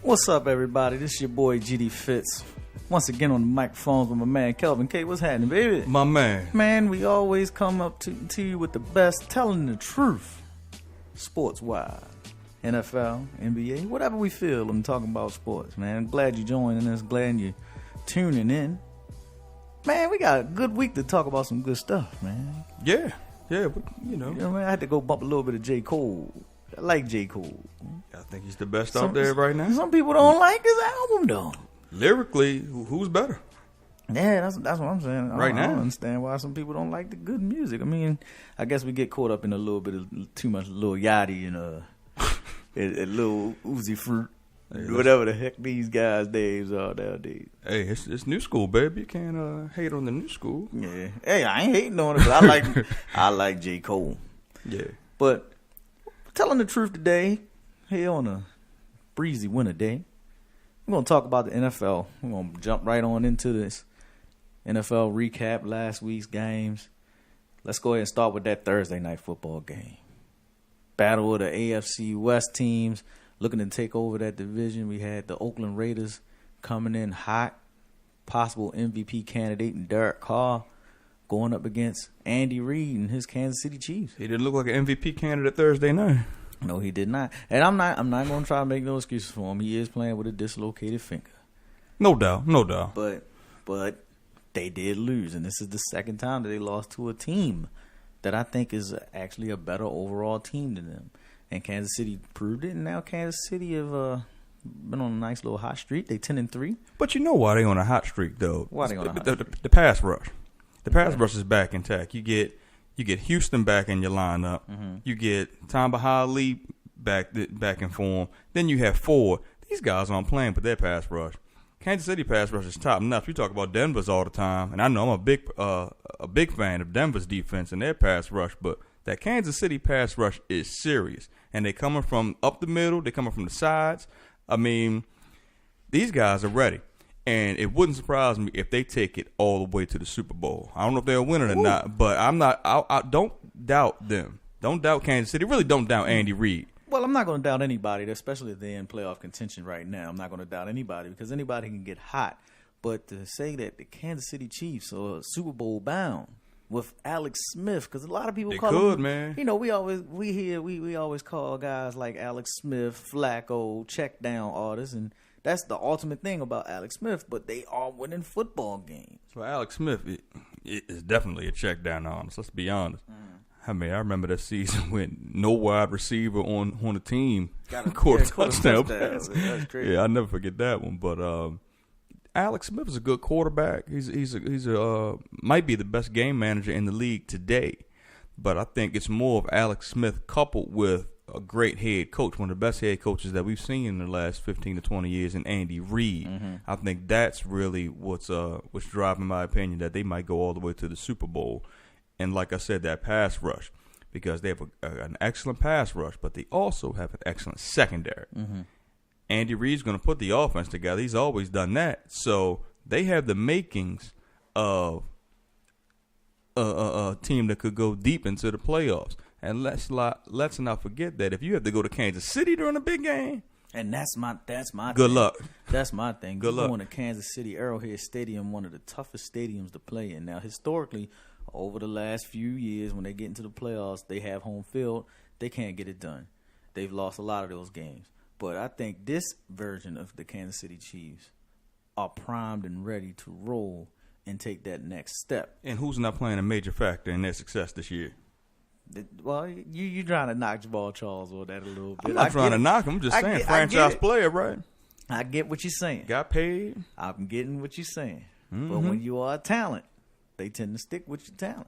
What's up, everybody? This is your boy GD Fitz. Once again on the microphones with my man Kelvin K. What's happening, baby? My man. Man, we always come up to you with the best, telling the truth, sports-wise. NFL, NBA, whatever we feel and talking about sports, man. Glad you're joining us. Glad you're tuning in. Man, we got a good week to talk about some good stuff, man. Yeah, but, you know. I had to go bump a little bit of J. Cole. I like J. Cole. I think he's the best out there right now. Some people don't like his album, though. Lyrically, who's better? Yeah, that's what I'm saying. Right now. I don't understand why some people don't like the good music. I mean, I guess we get caught up in a little bit of too much Lil Yachty and a little Uzi Fruit. Hey, whatever the heck these guys' names are nowadays. Hey, it's new school, baby. You can't hate on the new school. Yeah. Hey, I ain't hating on it, but I like J. Cole. Yeah. But telling the truth today, here on a breezy winter day, we're going to talk about the NFL. We're going to jump right on into this NFL recap, last week's games. Let's go ahead and start with that Thursday night football game. Battle of the AFC West teams looking to take over that division. We had the Oakland Raiders coming in hot, possible MVP candidate in Derek Carr going up against Andy Reid and his Kansas City Chiefs. He didn't look like an MVP candidate Thursday night. No, he did not. And I'm not going to try to make no excuses for him. He is playing with a dislocated finger. No doubt. But they did lose, and this is the second time that they lost to a team that I think is actually a better overall team than them. And Kansas City proved it, and now Kansas City have been on a nice little hot streak. They 10-3. But you know why they on a hot streak, though? Why they on a hot streak? The pass rush. The pass rush is back intact. You get Houston back in your lineup. Mm-hmm. You get Tamba Hali back in form. Then you have Ford. These guys aren't playing with their pass rush. Kansas City pass rush is top notch. We talk about Denver's all the time, and I know I'm a big fan of Denver's defense and their pass rush, but that Kansas City pass rush is serious, and they're coming from up the middle. They're coming from the sides. I mean, these guys are ready, and it wouldn't surprise me if they take it all the way to the Super Bowl. I don't know if they'll win it or not, but I'm not. I don't doubt them. Don't doubt Kansas City. Really don't doubt Andy Reid. Well, I'm not going to doubt anybody, especially if they're in playoff contention right now. I'm not going to doubt anybody because anybody can get hot. But to say that the Kansas City Chiefs are Super Bowl bound with Alex Smith, because a lot of people call him, man. You know, we always call guys like Alex Smith, Flacco, check down artists, and that's the ultimate thing about Alex Smith. But they are winning football games. So Alex Smith it is definitely a check down artist. Let's be honest. I mean, I remember that season when no wide receiver on the team caught a touchdown pass. That's crazy. Yeah, I'll never forget that one. But Alex Smith is a good quarterback. He's might be the best game manager in the league today. But I think it's more of Alex Smith coupled with a great head coach, one of the best head coaches that we've seen in the last 15 to 20 years, in Andy Reid. Mm-hmm. I think that's really what's driving my opinion that they might go all the way to the Super Bowl. And like I said, that pass rush, because they have an excellent pass rush, but they also have an excellent secondary. Mm-hmm. Andy Reid's going to put the offense together. He's always done that. So they have the makings of a team that could go deep into the playoffs. And let's not forget that if you have to go to Kansas City during a big game, and that's my good luck. That's my thing. Good luck. Going to Kansas City, Arrowhead Stadium, one of the toughest stadiums to play in. Now, historically, over the last few years, when they get into the playoffs, they have home field. They can't get it done. They've lost a lot of those games. But I think this version of the Kansas City Chiefs are primed and ready to roll and take that next step. And who's not playing a major factor in their success this year? Well, you trying to knock Jamal Charles on that a little bit. I'm not trying to knock him. I'm just saying, franchise player, right? I get what you're saying. Got paid. I'm getting what you're saying. Mm-hmm. But when you are a talent, they tend to stick with your talent.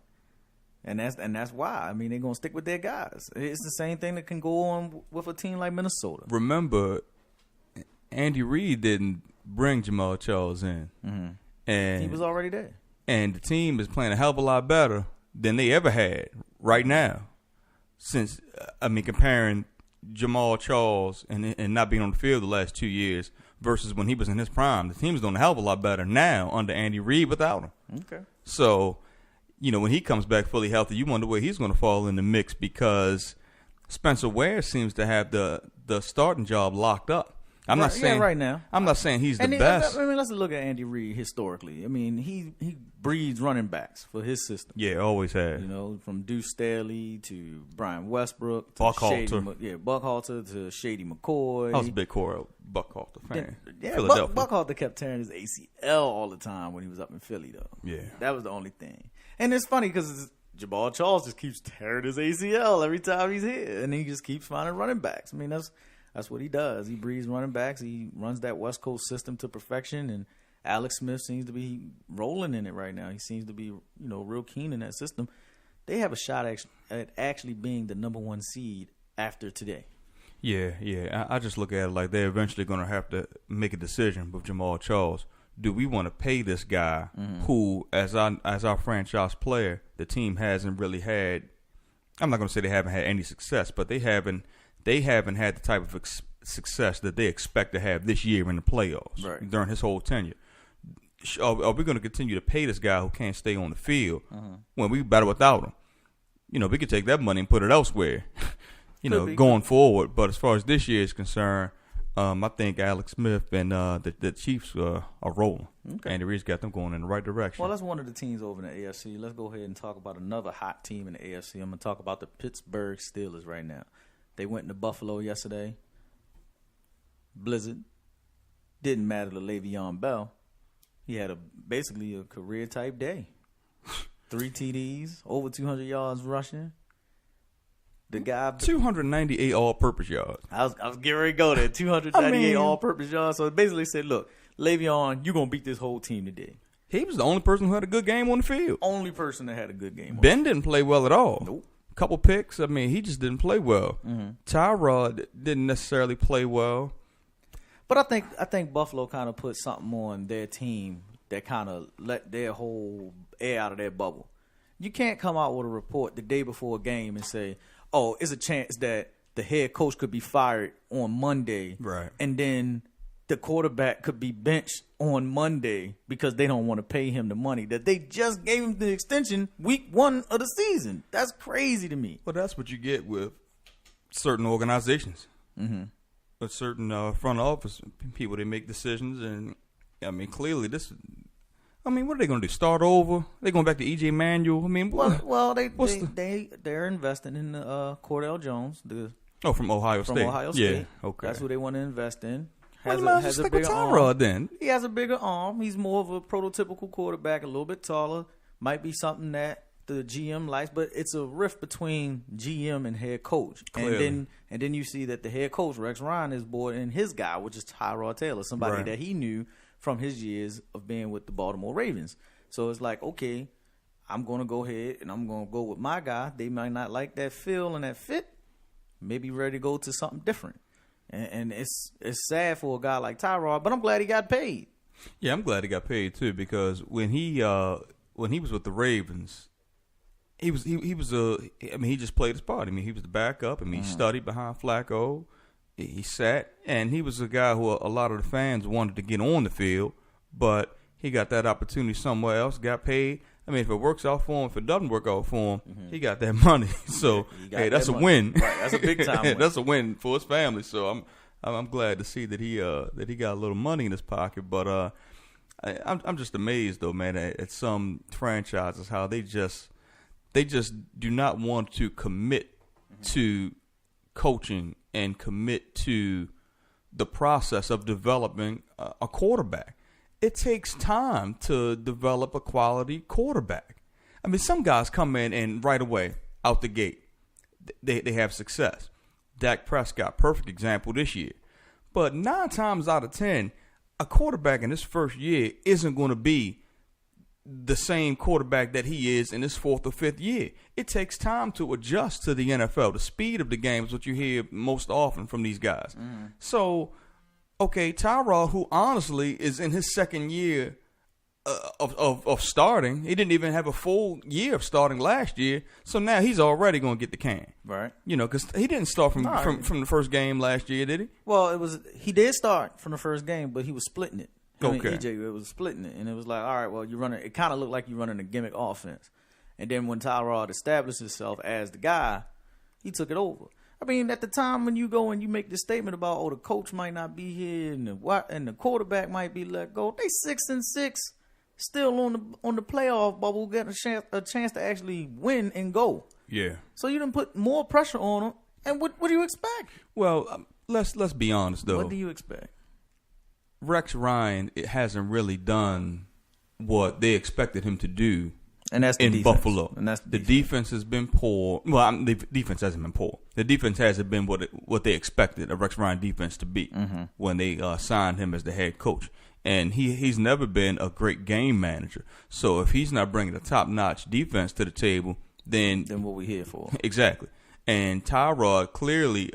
And that's why. I mean, they're going to stick with their guys. It's the same thing that can go on with a team like Minnesota. Remember, Andy Reid didn't bring Jamal Charles in. Mm-hmm. And he was already there. And the team is playing a hell of a lot better than they ever had right now. Since, comparing Jamal Charles and not being on the field the last 2 years versus when he was in his prime, the team is doing a hell of a lot better now under Andy Reid without him. Okay. So, when he comes back fully healthy, you wonder where he's going to fall in the mix, because Spencer Ware seems to have the starting job locked up. I'm not saying right now. I'm not saying he's the best. I mean, let's look at Andy Reid historically. I mean, he breeds running backs for his system. Yeah, always has. You know, from Deuce Staley to Brian Westbrook to Buckhalter. Buckhalter to Shady McCoy. I was a big Buckhalter fan. Buckhalter kept tearing his ACL all the time when he was up in Philly, though. Yeah, that was the only thing. And it's funny because Jamal Charles just keeps tearing his ACL every time he's here, and he just keeps finding running backs. I mean, that's what he does. He breeds running backs. He runs that West Coast system to perfection, and Alex Smith seems to be rolling in it right now. He seems to be, real keen in that system. They have a shot at actually being the number 1 seed after today. Yeah. I just look at it like they're eventually going to have to make a decision with Jamal Charles. Do we want to pay this guy who, as our franchise player, the team hasn't really had? I'm not going to say they haven't had any success, but they haven't had the type of success that they expect to have this year in the playoffs during his whole tenure. Are we going to continue to pay this guy who can't stay on the field when we battle without him? We could take that money and put it elsewhere, going forward. But as far as this year is concerned, I think Alex Smith and the Chiefs are rolling. Okay. Andy Reid's got them going in the right direction. Well, that's one of the teams over in the AFC. Let's go ahead and talk about another hot team in the AFC. I'm going to talk about the Pittsburgh Steelers right now. They went into Buffalo yesterday. Blizzard. Didn't matter to Le'Veon Bell. He had basically a career-type day. 3 TDs, over 200 yards rushing. The guy 298 all-purpose yards. I was getting ready to go there. 298 all-purpose yards. So it basically said, look, Le'Veon, you're going to beat this whole team today. He was the only person who had a good game on the field. Only person that had a good game. Ben didn't play well at all. Nope. Couple picks. I mean, he just didn't play well. Tyrod didn't necessarily play well. But I think Buffalo kind of put something on their team that kind of let their whole air out of their bubble. You can't come out with a report the day before a game and say, oh, it's a chance that the head coach could be fired on Monday. Right. And then the quarterback could be benched on Monday because they don't want to pay him the money that they just gave him the extension week 1 of the season. That's crazy to me. Well, that's what you get with certain organizations. With certain front office people, they make decisions. And, I mean, clearly what are they going to do? Start over? They going back to E.J. Manuel? I mean, they're investing in Cordell Jones. From Ohio State. Yeah, okay. Has who they want to invest in. Has a bigger arm. Then he has a bigger arm. He's more of a prototypical quarterback, a little bit taller. Might be something that the GM likes, but it's a rift between GM and head coach. Clearly. And then you see that the head coach Rex Ryan is brought in his guy, which is Tyrod Taylor, somebody that he knew from his years of being with the Baltimore Ravens. So it's like, okay, I'm going to go ahead and I'm going to go with my guy. They might not like that feel and that fit. Maybe ready to go to something different. And it's sad for a guy like Tyrod, but I'm glad he got paid. Yeah, I'm glad he got paid too, because when he was with the Ravens, he just played his part. I mean, he was the backup. I mean, he studied behind Flacco. He sat, and he was a guy who a lot of the fans wanted to get on the field, but he got that opportunity somewhere else, got paid. I mean, if it works out for him, if it doesn't work out for him, he got that money. So, hey, that's a win. Right, that's a big time win. That's a win for his family. So I'm glad to see that he got a little money in his pocket. But I'm just amazed though, man, at some franchises how they just do not want to commit to coaching and commit to the process of developing a quarterback. It takes time to develop a quality quarterback. I mean, some guys come in and right away, out the gate, they have success. Dak Prescott, perfect example this year. But 9 times out of 10, a quarterback in his first year isn't going to be the same quarterback that he is in his 4th or 5th year. It takes time to adjust to the NFL. The speed of the game is what you hear most often from these guys. So, okay, Tyrod, who honestly is in his 2nd year of starting, he didn't even have a full year of starting last year, so now he's already going to get the can. Right. You know, because he didn't start from the first game last year, did he? Well, he did start from the first game, but he was splitting it. Okay. EJ, it was splitting it, and it was like, all right, well, it kind of looked like you're running a gimmick offense. And then when Tyrod established himself as the guy, he took it over. I mean, at the time when you go and you make this statement about, oh, the coach might not be here and the quarterback might be let go, they 6-6, still on the playoff bubble, getting a chance to actually win and go. Yeah. So you done put more pressure on them. And what do you expect? Well, let's be honest though. What do you expect? Rex Ryan, it hasn't really done what they expected him to do. And that's the in defense. Buffalo. And that's the defense has been poor. Well, the defense hasn't been poor. The defense hasn't been what they expected a Rex Ryan defense to be when they signed him as the head coach. And he's never been a great game manager. So if he's not bringing a top-notch defense to the table, then what we here for. Exactly. And Tyrod clearly,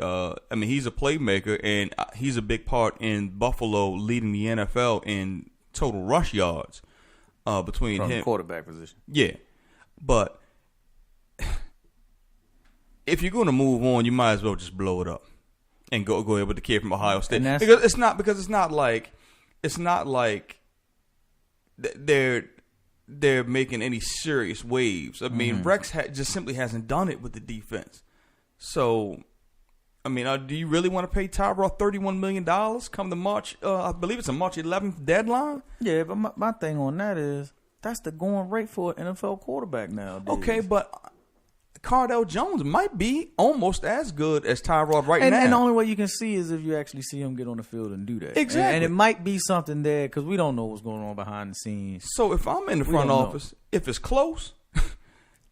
he's a playmaker, and he's a big part in Buffalo leading the NFL in total rush yards. Between From him, the quarterback position. Yeah, but if you're going to move on, you might as well just blow it up and go ahead with the kid from Ohio State, because it's not like they're making any serious waves. I mean, Rex just simply hasn't done it with the defense. So, I mean, do you really want to pay Tyrod $31 million come the March? I believe it's a March 11th deadline. Yeah, but my thing on that is that's the going rate for an NFL quarterback nowadays. Okay, but Cardell Jones might be almost as good as Tyrod now. And the only way you can see is if you actually see him get on the field and do that. Exactly. And it might be something there because we don't know what's going on behind the scenes. So if I'm in the front office, if it's close.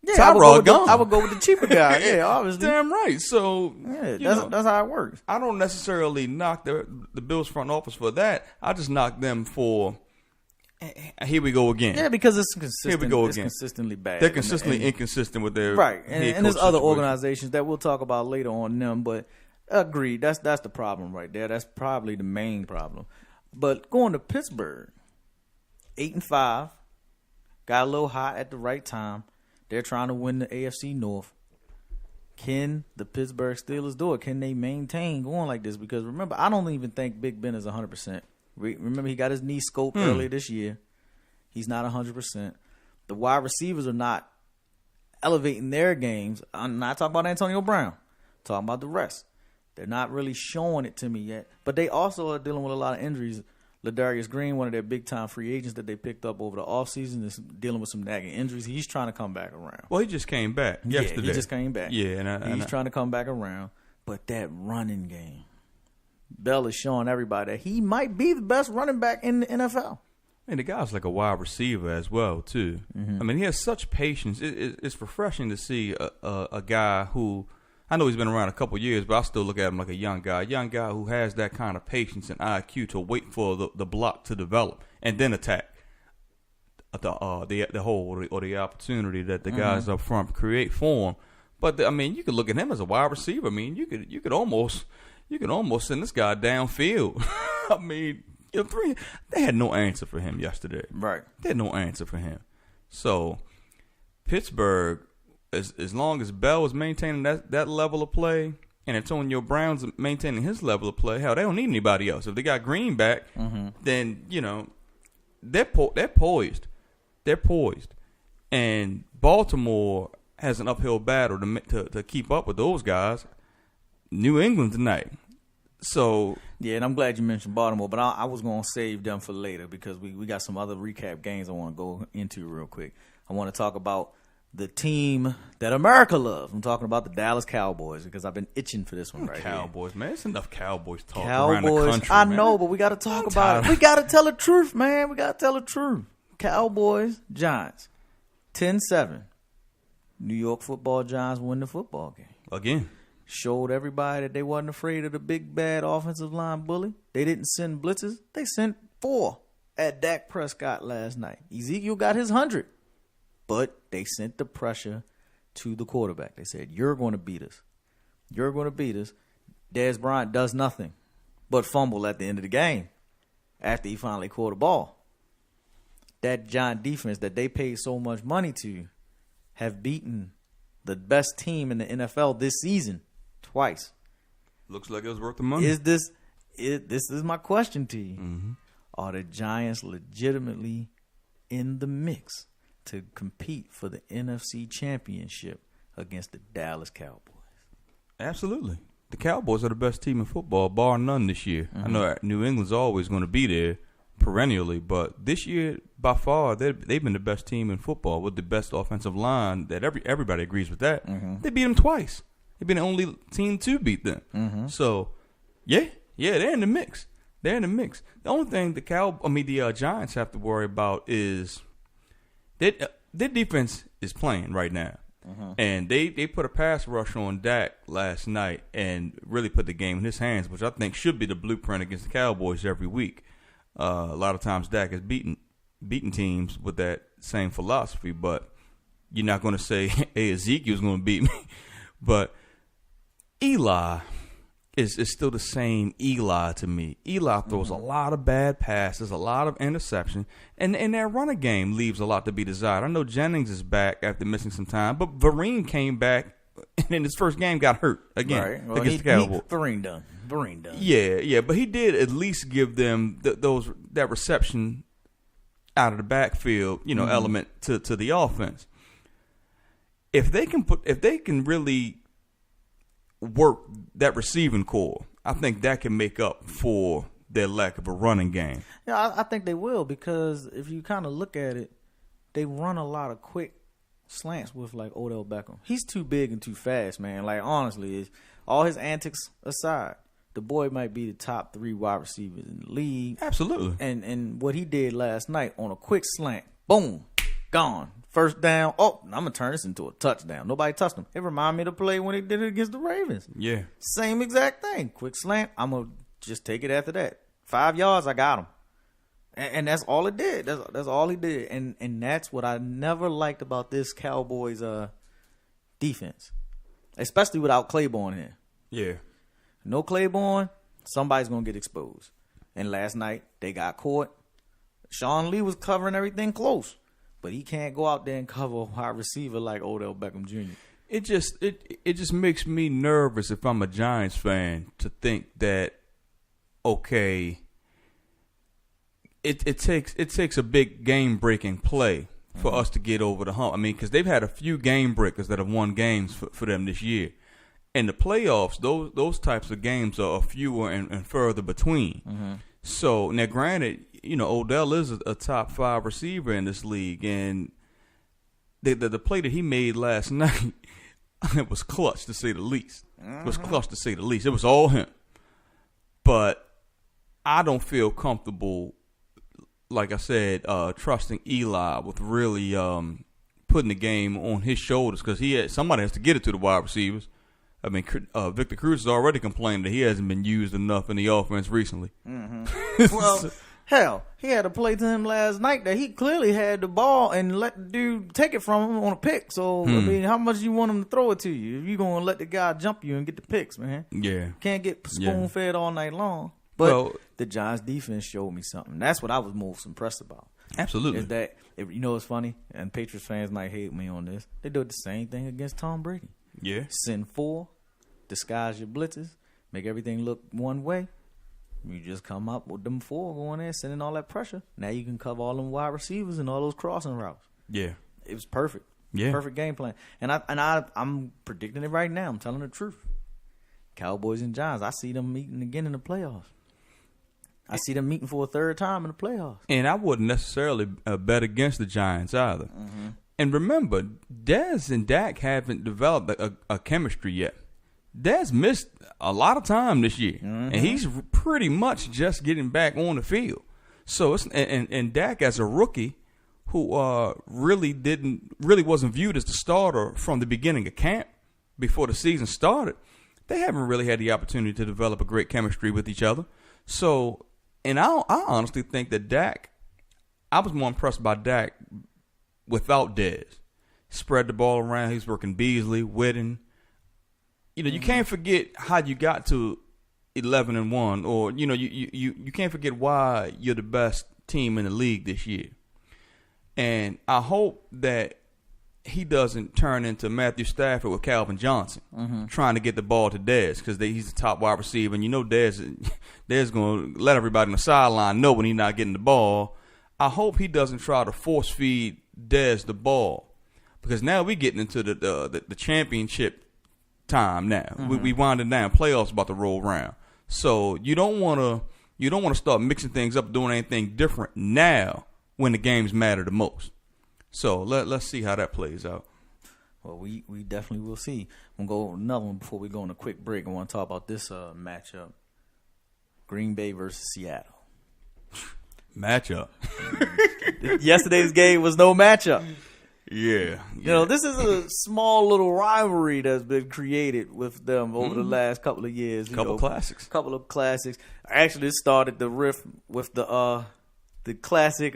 Yeah, Tyrod gone. I would go with the cheaper guy. Yeah, obviously. Damn right. So that's how it works. I don't necessarily knock the Bills front office for that. I just knock them for here we go again. Yeah, because it's consistent. Here we go it's again. consistently bad. They're consistently inconsistent with their right. And there's other situation. organizations that we'll talk about later on them, but agreed. That's the problem right there. That's probably the main problem. But going to Pittsburgh, 8-5, got a little hot at the right time. They're trying to win the AFC North. Can the Pittsburgh Steelers do it? Can they maintain going like this? Because remember, I don't even think Big Ben is 100%. Remember, he got his knee scoped earlier this year. He's not 100%. The wide receivers are not elevating their games. I'm not talking about Antonio Brown. I'm talking about the rest. They're not really showing it to me yet. But they also are dealing with a lot of injuries. Ladarius Green, one of their big-time free agents that they picked up over the offseason, is dealing with some nagging injuries. He's trying to come back around. Well, he just came back yesterday. Yeah, he just came back. Yeah, and he's trying to come back around. But that running game, Bell is showing everybody that he might be the best running back in the NFL. And the guy's like a wide receiver as well, too. I mean, he has such patience. It's refreshing to see a guy who, I know he's been around a couple years, but I still look at him like a young guy who has that kind of patience and IQ to wait for the block to develop and then attack the hole or the opportunity that the guys up front create for him. But I mean, you could look at him as a wide receiver. I mean, you could almost send this guy downfield. I mean, they had no answer for him yesterday. Right. They had no answer for him. So Pittsburgh, as long as Bell is maintaining that level of play and Antonio Brown's maintaining his level of play, hell, they don't need anybody else. If they got Green back, then, they're poised. They're poised. And Baltimore has an uphill battle to keep up with those guys. New England tonight. So yeah, and I'm glad you mentioned Baltimore, but I was going to save them for later because we got some other recap games I want to go into real quick. I want to talk about the team that America loves. I'm talking about the Dallas Cowboys because I've been itching for this one right Cowboys, here. man. It's enough Cowboys talk Cowboys, around the country, I man. know, but we got to talk about it. We got to tell the truth, man. We got to tell the truth. Cowboys, Giants, 10-7. New York Football Giants win the football game. Again. Showed everybody that they wasn't afraid of the big, bad offensive line bully. They didn't send blitzes. They sent 4 at Dak Prescott last night. Ezekiel got his 100. But they sent the pressure to the quarterback. They said, you're going to beat us. You're going to beat us. Dez Bryant does nothing but fumble at the end of the game after he finally caught the ball. That Giant defense that they paid so much money to have beaten the best team in the NFL this season twice. Looks like it was worth the money. This is my question to you. Are the Giants legitimately in the mix to compete for the NFC Championship against the Dallas Cowboys? Absolutely. The Cowboys are the best team in football, bar none this year. I know New England's always going to be there perennially, but this year, by far, they've been the best team in football with the best offensive line. That everybody agrees with that. They beat them twice. They've been the only team to beat them. So, yeah, they're in the mix. They're in the mix. The only thing the Giants have to worry about is their defense is playing right now. And they put a pass rush on Dak last night and really put the game in his hands, which I think should be the blueprint against the Cowboys every week. A lot of times Dak has beaten teams with that same philosophy, but you're not going to say, hey, Ezekiel's going to beat me. But Eli is still the same Eli to me. Eli throws a lot of bad passes, a lot of interception, and their running game leaves a lot to be desired. I know Jennings is back after missing some time, but Vereen came back and in his first game got hurt again against the Cowboys. Vereen done. Yeah, but he did at least give them that reception out of the backfield, element to the offense. If they can really work that receiving core, I think that can make up for their lack of a running game. Yeah, I think they will, because if you kind of look at it, they run a lot of quick slants with like Odell Beckham. He's too big and too fast, man. Like, honestly, all his antics aside, the boy might be the top 3 wide receivers in the league. Absolutely. And what he did last night on a quick slant, boom, gone. First down. Oh, I'm going to turn this into a touchdown. Nobody touched him. It reminded me of the play when he did it against the Ravens. Yeah. Same exact thing. Quick slant. I'm going to just take it after that. 5 yards, I got him. And that's all it did. That's all he did. And that's what I never liked about this Cowboys defense, especially without Claiborne here. Yeah. No Claiborne, somebody's going to get exposed. And last night, they got caught. Sean Lee was covering everything close. But he can't go out there and cover a wide receiver like Odell Beckham Jr. It just makes me nervous if I'm a Giants fan to think that, okay, it takes a big game breaking play for us to get over the hump. I mean, because they've had a few game breakers that have won games for them this year. In the playoffs, those types of games are fewer and further between. So now, granted, Odell is a top 5 receiver in this league, and the play that he made last night, it was clutch to say the least. It was clutch to say the least. It was all him. But I don't feel comfortable, like I said, trusting Eli with really putting the game on his shoulders, because somebody has to get it to the wide receivers. I mean, Victor Cruz has already complained that he hasn't been used enough in the offense recently. Well, hell, he had a play to him last night that he clearly had the ball and let the dude take it from him on a pick. So, I mean, how much you want him to throw it to you if you're going to let the guy jump you and get the picks, man? Yeah. Can't get spoon-fed all night long. But the Giants' defense showed me something. That's what I was most impressed about. Absolutely. Is that, what's funny, and Patriots fans might hate me on this, they did the same thing against Tom Brady. Yeah. Send 4, disguise your blitzes, make everything look one way. You just come up with them 4 going there, sending all that pressure. Now you can cover all them wide receivers and all those crossing routes. Yeah. It was perfect. Yeah. Perfect game plan. And I'm predicting it right now. I'm telling the truth. Cowboys and Giants, I see them meeting again in the playoffs. I see them meeting for a 3rd time in the playoffs. And I wouldn't necessarily bet against the Giants either. And remember, Dez and Dak haven't developed a chemistry yet. Dez missed a lot of time this year, and he's pretty much just getting back on the field. So and Dak as a rookie, who really wasn't viewed as the starter from the beginning of camp before the season started. They haven't really had the opportunity to develop a great chemistry with each other. So, and I honestly think that Dak, I was more impressed by Dak without Dez. Spread the ball around. He's working Beasley, Witten. You can't forget how you got to 11-1, or you can't forget why you're the best team in the league this year. And I hope that he doesn't turn into Matthew Stafford with Calvin Johnson, trying to get the ball to Dez, because he's the top wide receiver, and Dez going to let everybody on the sideline know when he's not getting the ball. I hope he doesn't try to force feed Dez the ball, because now we're getting into the championship time now. We winding down. Playoffs about to roll around. So you don't want to start mixing things up, doing anything different now when the games matter the most. So let's see how that plays out. Well, we definitely will see. I'm going to go another one before we go on a quick break. I want to talk about this matchup. Green Bay versus Seattle. Matchup. Yesterday's game was no matchup. Yeah. You know, this is a small little rivalry that's been created with them over the last couple of years. Couple of classics. Actually, it started the riff with the classic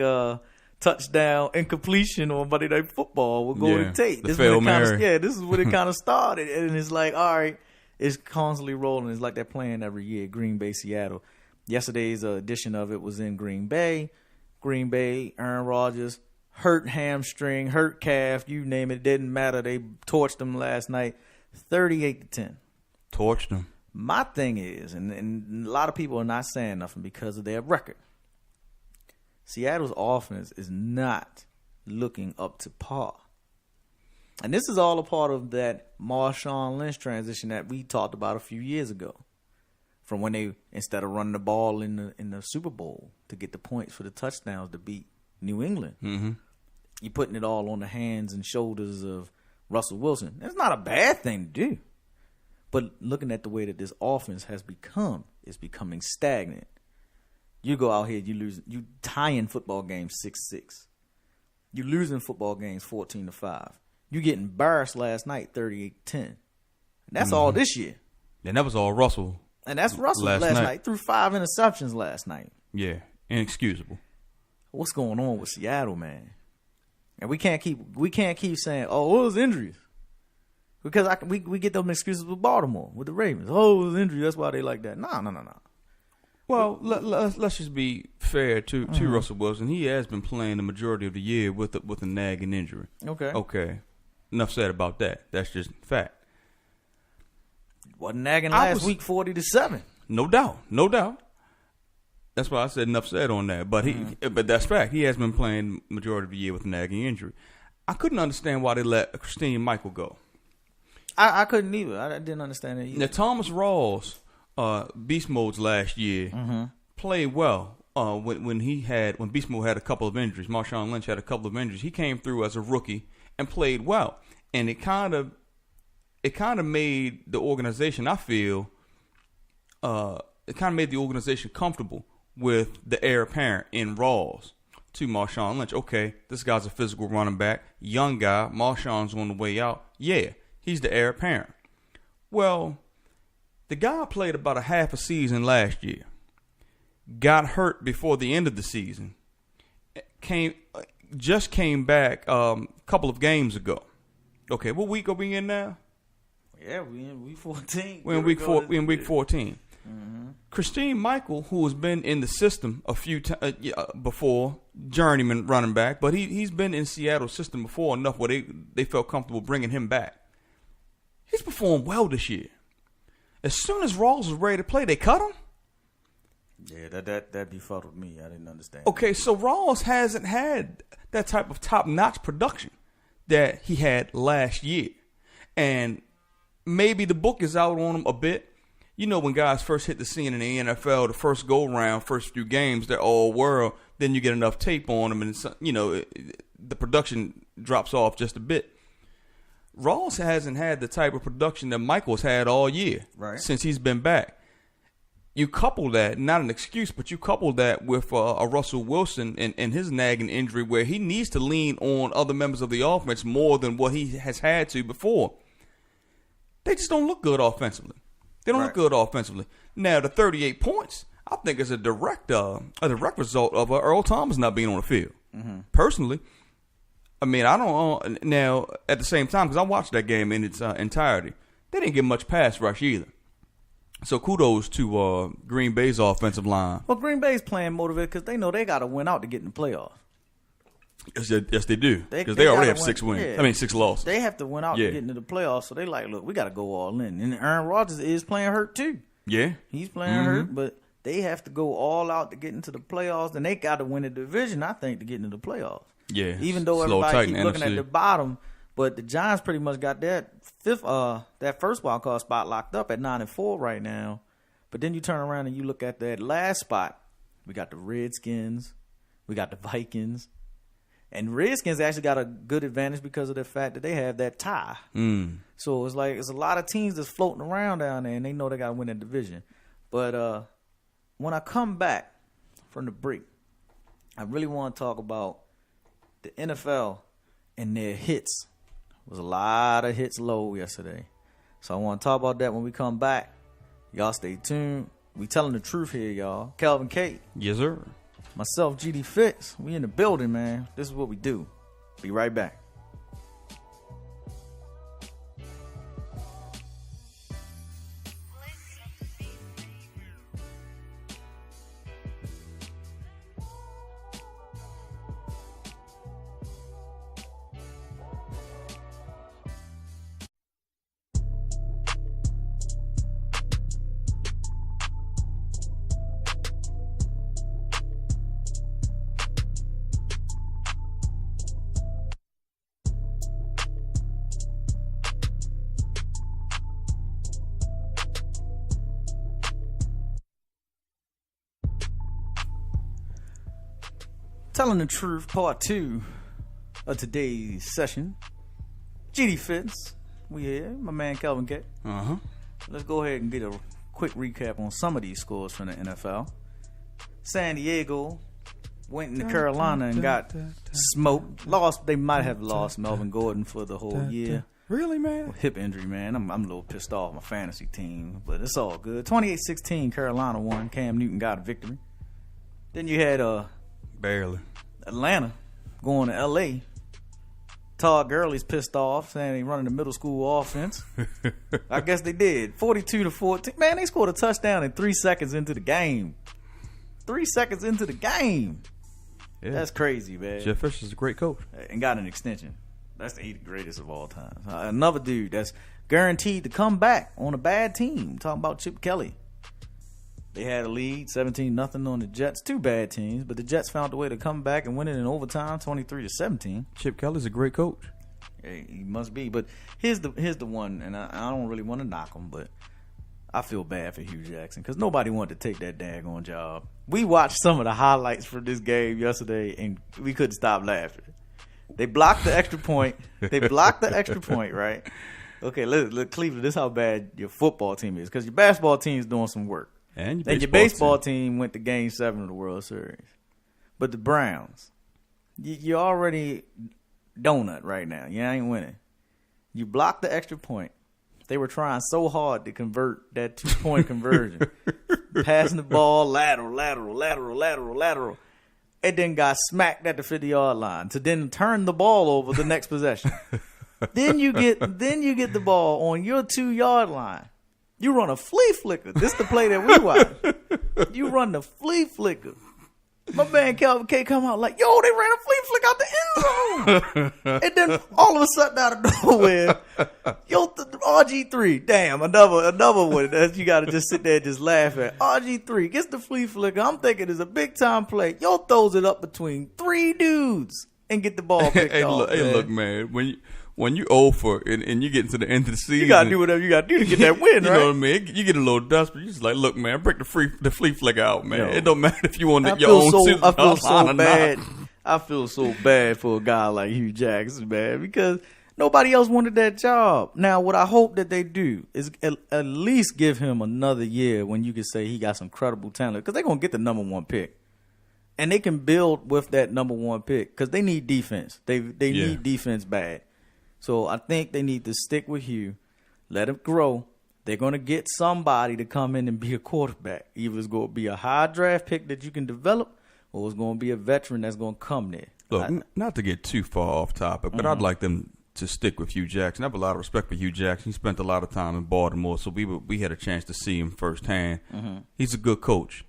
touchdown incompletion on Monday Night Football with Golden Tate. This is what it kind of started. And it's like, all right, it's constantly rolling. It's like they're playing every year, Green Bay, Seattle. Yesterday's edition of it was in Green Bay. Green Bay, Aaron Rodgers, hurt hamstring, hurt calf, you name it. It didn't matter. They torched them last night, 38-10. Torched them. My thing is, and a lot of people are not saying nothing because of their record. Seattle's offense is not looking up to par. And this is all a part of that Marshawn Lynch transition that we talked about a few years ago. From when they, instead of running the ball in the Super Bowl to get the points for the touchdowns to beat New England, you're putting it all on the hands and shoulders of Russell Wilson. That's not a bad thing to do. But looking at the way that this offense has become, it's becoming stagnant. You go out here, you tying football games 6-6. You losing football games 14-5. You get embarrassed last night 38-10. That's all this year. And that was all Russell. And that's Russell last night. Threw 5 interceptions last night. Yeah, inexcusable. What's going on with Seattle, man? And we can't keep saying, "Oh, it was injuries," because we get those excuses with Baltimore, with the Ravens. Oh, it was injuries. That's why they like that. No. Well, let's just be fair to Russell Wilson. He has been playing the majority of the year with a nagging injury. Okay. Enough said about that. That's just fact. Wasn't nagging last week 40-7. No doubt. That's why I said enough said on that. But but that's fact. He has been playing the majority of the year with a nagging injury. I couldn't understand why they let Christine Michael go. I couldn't either. I didn't understand it either. Now, Thomas Rawls, Beast Mode's last year, played well. When Beast Mode had a couple of injuries, Marshawn Lynch had a couple of injuries. He came through as a rookie and played well, and it kind of made the organization, I feel, it kind of made the organization comfortable with the heir apparent in Rawls to Marshawn Lynch. Okay, this guy's a physical running back, young guy. Marshawn's on the way out. Yeah, he's the heir apparent. Well, the guy played about a half a season last year. Got hurt before the end of the season. Just came back a couple of games ago. Okay, what week are we in now? Yeah, we in week 14. We're in week 14. Christine Michael, who has been in the system a few times before, journeyman running back, but he's been in Seattle's system before enough where they felt comfortable bringing him back. He's performed well this year. As soon as Rawls was ready to play, they cut him. Yeah, that befuddled me. I didn't understand. Okay, so Rawls hasn't had that type of top-notch production that he had last year. And maybe the book is out on him a bit. You know, when guys first hit the scene in the NFL, the first go-round, first few games, they're all world. Then you get enough tape on them, and the production drops off just a bit. Rawls hasn't had the type of production that Michael's had all year since he's been back. You couple that, not an excuse, but you couple that with a Russell Wilson and his nagging injury where he needs to lean on other members of the offense more than what he has had to before. They just don't look good offensively. They don't look good offensively. Now, the 38 points, I think, is a direct result of Earl Thomas not being on the field. Personally, I mean, I don't now at the same time, because I watched that game in its entirety, they didn't get much pass rush either. So kudos to Green Bay's offensive line. Well, Green Bay's playing motivated because they know they got to win out to get in the playoffs. Yes, they do. Because they already have 6 wins. Yeah. 6 losses. They have to win out to get into the playoffs. So they like, look, we got to go all in. And Aaron Rodgers is playing hurt too. Yeah. He's playing hurt, but they have to go all out to get into the playoffs. And they got to win the division, I think, to get into the playoffs. Yeah. Even though everybody keeps looking at the bottom, But the Giants pretty much got that first wild card spot locked up at 9-4 right now. But then you turn around and you look at that last spot. We got the Redskins. We got the Vikings. And Redskins actually got a good advantage because of the fact that they have that tie. So it's like it's a lot of teams that's floating around down there, and they know they got to win that division. But when I come back from the break, I really want to talk about the NFL and their hits. There was a lot of hits low yesterday. So I want to talk about that when we come back. Y'all stay tuned. We telling the truth here, y'all. Kelvin K. Yes, sir. Myself, GD Fitz. We in the building, man. This is what we do. Be right back. Telling the truth, part 2 of today's session. GD Fitz, we here. My man Kelvin K. Let's go ahead and get a quick recap on some of these scores from the NFL. San Diego went into Carolina and got smoked. Lost. They might have lost Melvin Gordon for the whole year. Really, man? Hip injury, man. I'm a little pissed off my fantasy team, but it's all good. 28-16, Carolina won. Cam Newton got a victory. Then you had Barely. Atlanta going to L.A. Todd Gurley's pissed off, saying they running the middle school offense. I guess they did. 42-14. Man, they scored a touchdown in 3 seconds into the game. 3 seconds into the game. Yeah. That's crazy, man. Jeff Fisher's a great coach. And got an extension. That's the greatest of all time. Another dude that's guaranteed to come back on a bad team. I'm talking about Chip Kelly. They had a lead, 17-0 on the Jets. Two bad teams, but the Jets found a way to come back and win it in overtime, 23-17. Chip Kelly's a great coach. Hey, he must be. But here's the one, and I don't really want to knock him, but I feel bad for Hugh Jackson because nobody wanted to take that daggone job. We watched some of the highlights from this game yesterday, and we couldn't stop laughing. They blocked the extra point. Right? Okay, look, Cleveland, this is how bad your football team is because your basketball team is doing some work. And your baseball team went to Game 7 of the World Series. But the Browns, you already donut right now. You ain't winning. You blocked the extra point. They were trying so hard to convert that 2-point conversion. Passing the ball lateral. And then got smacked at the 50-yard line to then turn the ball over the next possession. Then you get the ball on your 2-yard line. You run a flea flicker. This is the play that we watch. You run the flea flicker. My man Calvin K come out like, yo, they ran a flea flicker out the end zone. And then all of a sudden out of nowhere, yo, RG3, damn, another one that you got to just sit there and just laugh at. RG3 gets the flea flicker. I'm thinking it's a big time play. Yo throws it up between 3 dudes and get the ball picked off. Look, man, when you 0 for and you get into the end of the season, you gotta do whatever you gotta do to get that win, you right? know what I mean? You get a little dust, but you just like, look, man, break the flea flicker out, man. Yo, it don't matter if you want your own suit. I feel so bad. I feel so bad for a guy like Hugh Jackson, man, because nobody else wanted that job. Now, what I hope that they do is at least give him another year when you can say he got some credible talent, because they're gonna get the number 1 pick. And they can build with that number 1 pick because they need defense. They need defense bad. So I think they need to stick with Hugh, let him grow. They're going to get somebody to come in and be a quarterback. Either it's going to be a high draft pick that you can develop, or it's going to be a veteran that's going to come there. Look, not to get too far off topic, but I'd like them to stick with Hugh Jackson. I have a lot of respect for Hugh Jackson. He spent a lot of time in Baltimore, so we had a chance to see him firsthand. He's a good coach.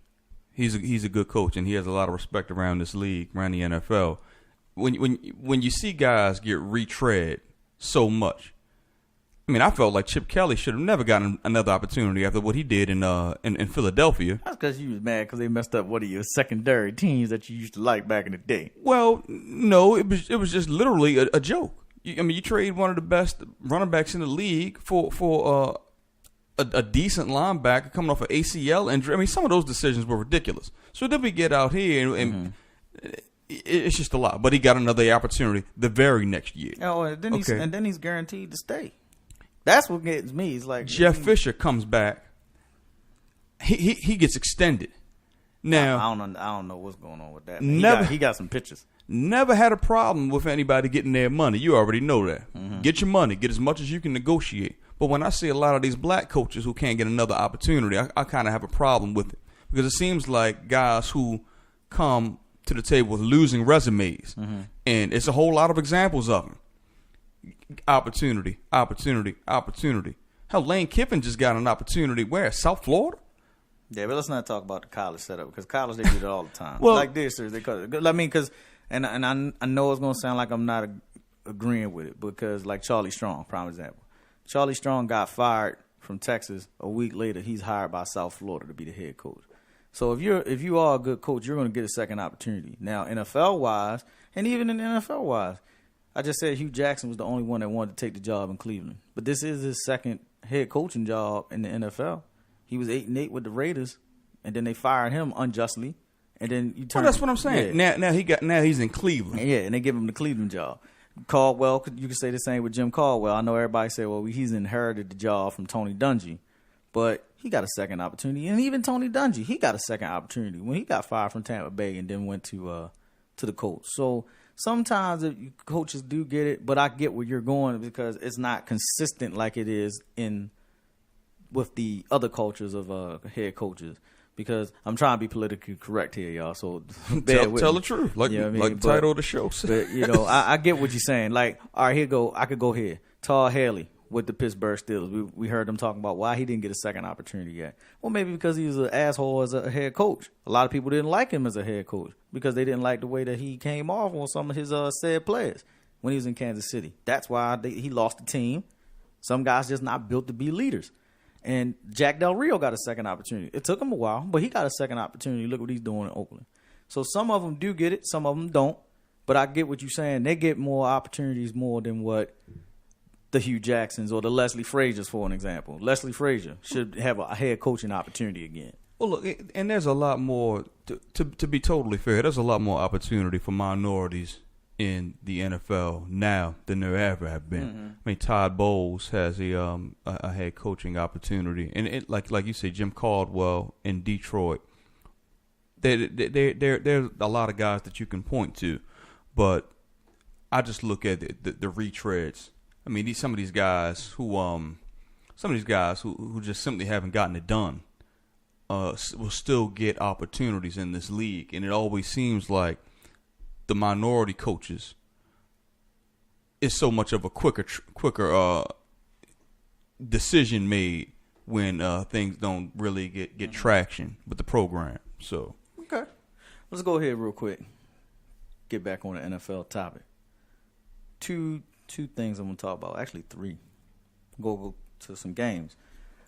He's a good coach, and he has a lot of respect around this league, around the NFL. When you see guys get retread so much, I mean, I felt like Chip Kelly should have never gotten another opportunity after what he did in Philadelphia. That's because you was mad because they messed up one of your secondary teams that you used to like back in the day. Well, no, it was just literally a joke. You trade one of the best running backs in the league for a decent linebacker coming off an ACL injury. I mean, some of those decisions were ridiculous. So then we get out here and it's just a lot. But he got another opportunity the very next year. Oh, and then he's guaranteed to stay. That's what gets me. It's like Jeff Fisher comes back. He gets extended. Now I don't know what's going on with that. He got some pitches. Never had a problem with anybody getting their money. You already know that. Get your money. Get as much as you can negotiate. But when I see a lot of these black coaches who can't get another opportunity, I kind of have a problem with it. Because it seems like guys who come to the table with losing resumes, and it's a whole lot of examples of them. Opportunity. Hell, Lane Kiffin just got an opportunity. Where? South Florida? Yeah, but let's not talk about the college setup, because college, they do it all the time. Well, like this, I mean, because, and I know it's going to sound like I'm not agreeing with it, because like Charlie Strong, prime example. Charlie Strong got fired from Texas. A week later, he's hired by South Florida to be the head coach. So if you are a good coach, you're going to get a second opportunity. Now, NFL-wise, and even in NFL-wise, I just said Hugh Jackson was the only one that wanted to take the job in Cleveland. But this is his second head coaching job in the NFL. He was 8-8 with the Raiders, and then they fired him unjustly. And then you turn. Well, that's what I'm saying. Yeah. Now he's in Cleveland. Yeah, and they give him the Cleveland job. Caldwell, you can say the same with Jim Caldwell. I know everybody say, well, he's inherited the job from Tony Dungy, but he got a second opportunity. And even Tony Dungy, he got a second opportunity when he got fired from Tampa Bay and then went to the Colts. So sometimes coaches do get it, but I get where you're going, because it's not consistent like it is with the other cultures of head coaches. Because I'm trying to be politically correct here, y'all. So tell the truth, like the title of the show. But I get what you're saying. Like, all right, I could go here. Todd Haley with the Pittsburgh Steelers. We heard them talking about why he didn't get a second opportunity yet. Well, maybe because he was an asshole as a head coach. A lot of people didn't like him as a head coach because they didn't like the way that he came off on some of his said players when he was in Kansas City. That's why he lost the team. Some guys just not built to be leaders. And Jack Del Rio got a second opportunity. It took him a while, but he got a second opportunity. Look what he's doing in Oakland. So some of them do get it, some of them don't. But I get what you're saying. They get more opportunities more than what the Hugh Jacksons or the Leslie Frazier's, for an example. Leslie Frazier should have a head coaching opportunity again. Well, look, and there's a lot more, to be totally fair, there's a lot more opportunity for minorities in the NFL now than there ever have been. I mean, Todd Bowles has a head coaching opportunity, and it like you say, Jim Caldwell in Detroit. There's a lot of guys that you can point to, but I just look at the retreads. I mean, some of these guys who just simply haven't gotten it done will still get opportunities in this league, and it always seems like the minority coaches is so much of a quicker decision made when things don't really get traction with the program. So okay, let's go ahead real quick. Get back on the NFL topic. Two things I'm gonna talk about. Actually, three. Go to some games.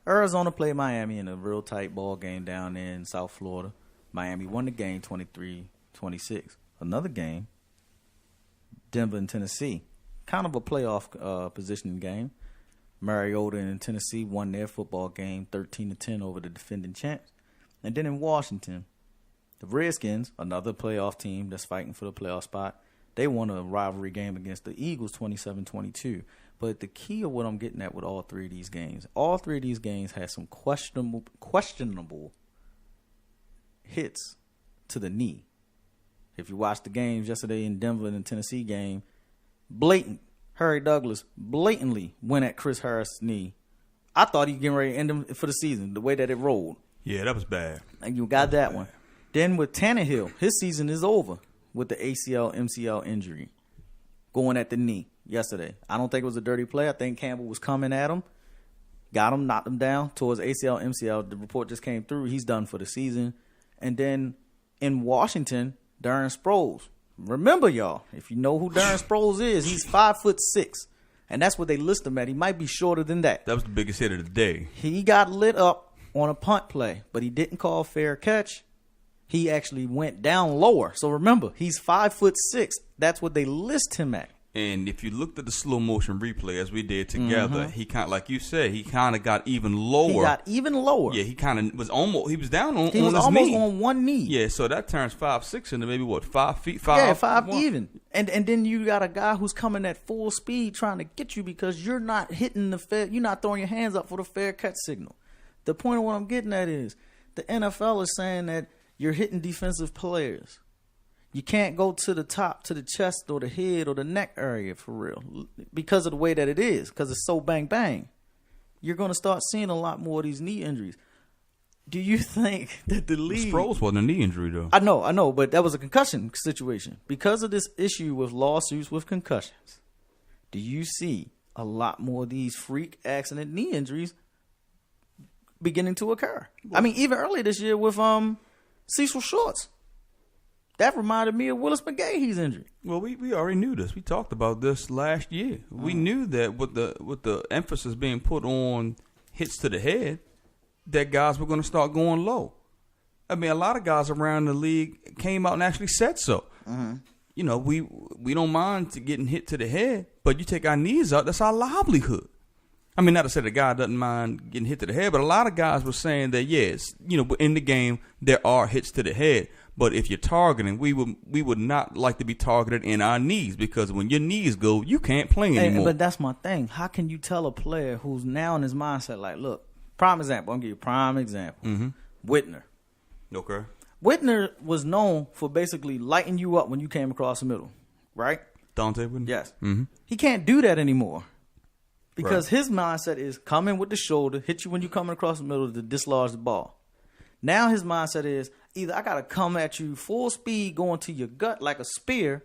Arizona played Miami in a real tight ball game down there in South Florida. Miami won the game 23-26. Another game, Denver and Tennessee, kind of a playoff positioning game. Mariota and Tennessee won their football game 13-10 over the defending champs. And then in Washington, the Redskins, another playoff team that's fighting for the playoff spot, they won a rivalry game against the Eagles 27-22. But the key of what I'm getting at with all three of these games had some questionable hits to the knee. If you watched the games yesterday in Denver and the Tennessee game, Harry Douglas blatantly went at Chris Harris' knee. I thought he was getting ready to end him for the season, the way that it rolled. Yeah, that was bad. And you got that one. Then with Tannehill, his season is over with the ACL, MCL injury going at the knee yesterday. I don't think it was a dirty play. I think Campbell was coming at him, got him, knocked him down towards ACL, MCL. The report just came through. He's done for the season. And then in Washington, Darren Sproles. Remember, y'all, if you know who Darren Sproles is, he's 5'6", and that's what they list him at. He might be shorter than that. That was the biggest hit of the day. He got lit up on a punt play, but he didn't call fair catch. He actually went down lower. So remember, he's 5'6". That's what they list him at. And if you looked at the slow motion replay as we did together, he kind of, like you said, he kind of got even lower. He got even lower. Yeah, he kind of was almost. He was down on. He was his almost knee. on one knee. Yeah, so that turns 5'6" into maybe what 5 feet, 5. Yeah, 5 1. even. And then you got a guy who's coming at full speed trying to get you because you're not hitting the fair. You're not throwing your hands up for the fair catch signal. The point of what I'm getting at is the NFL is saying that you're hitting defensive players. You can't go to the top, to the chest or the head or the neck area for real because of the way that it is, because it's so bang bang. You're going to start seeing a lot more of these knee injuries. Do you think that the league... Sproles wasn't a knee injury, though. I know, but that was a concussion situation. Because of this issue with lawsuits with concussions, do you see a lot more of these freak accident knee injuries beginning to occur? I mean, even earlier this year with Cecil Shorts. That reminded me of Willis McGahee's injury. Well, we already knew this. We talked about this last year. We knew that with the emphasis being put on hits to the head, that guys were going to start going low. I mean, a lot of guys around the league came out and actually said so. You know, we don't mind getting hit to the head, but you take our knees out, that's our livelihood. I mean, not to say the guy doesn't mind getting hit to the head, but a lot of guys were saying that, yes, you know, in the game, there are hits to the head. But if you're targeting, we would not like to be targeted in our knees, because when your knees go, you can't play anymore. But that's my thing. How can you tell a player who's now in his mindset, like, look, prime example. I'm going to give you a prime example. Whitner. Okay. Whitner was known for basically lighting you up when you came across the middle, right? Dante Whitner? Yes. He can't do that anymore because his mindset is come in with the shoulder, hit you when you're coming across the middle to dislodge the ball. Now his mindset is either I got to come at you full speed going to your gut like a spear,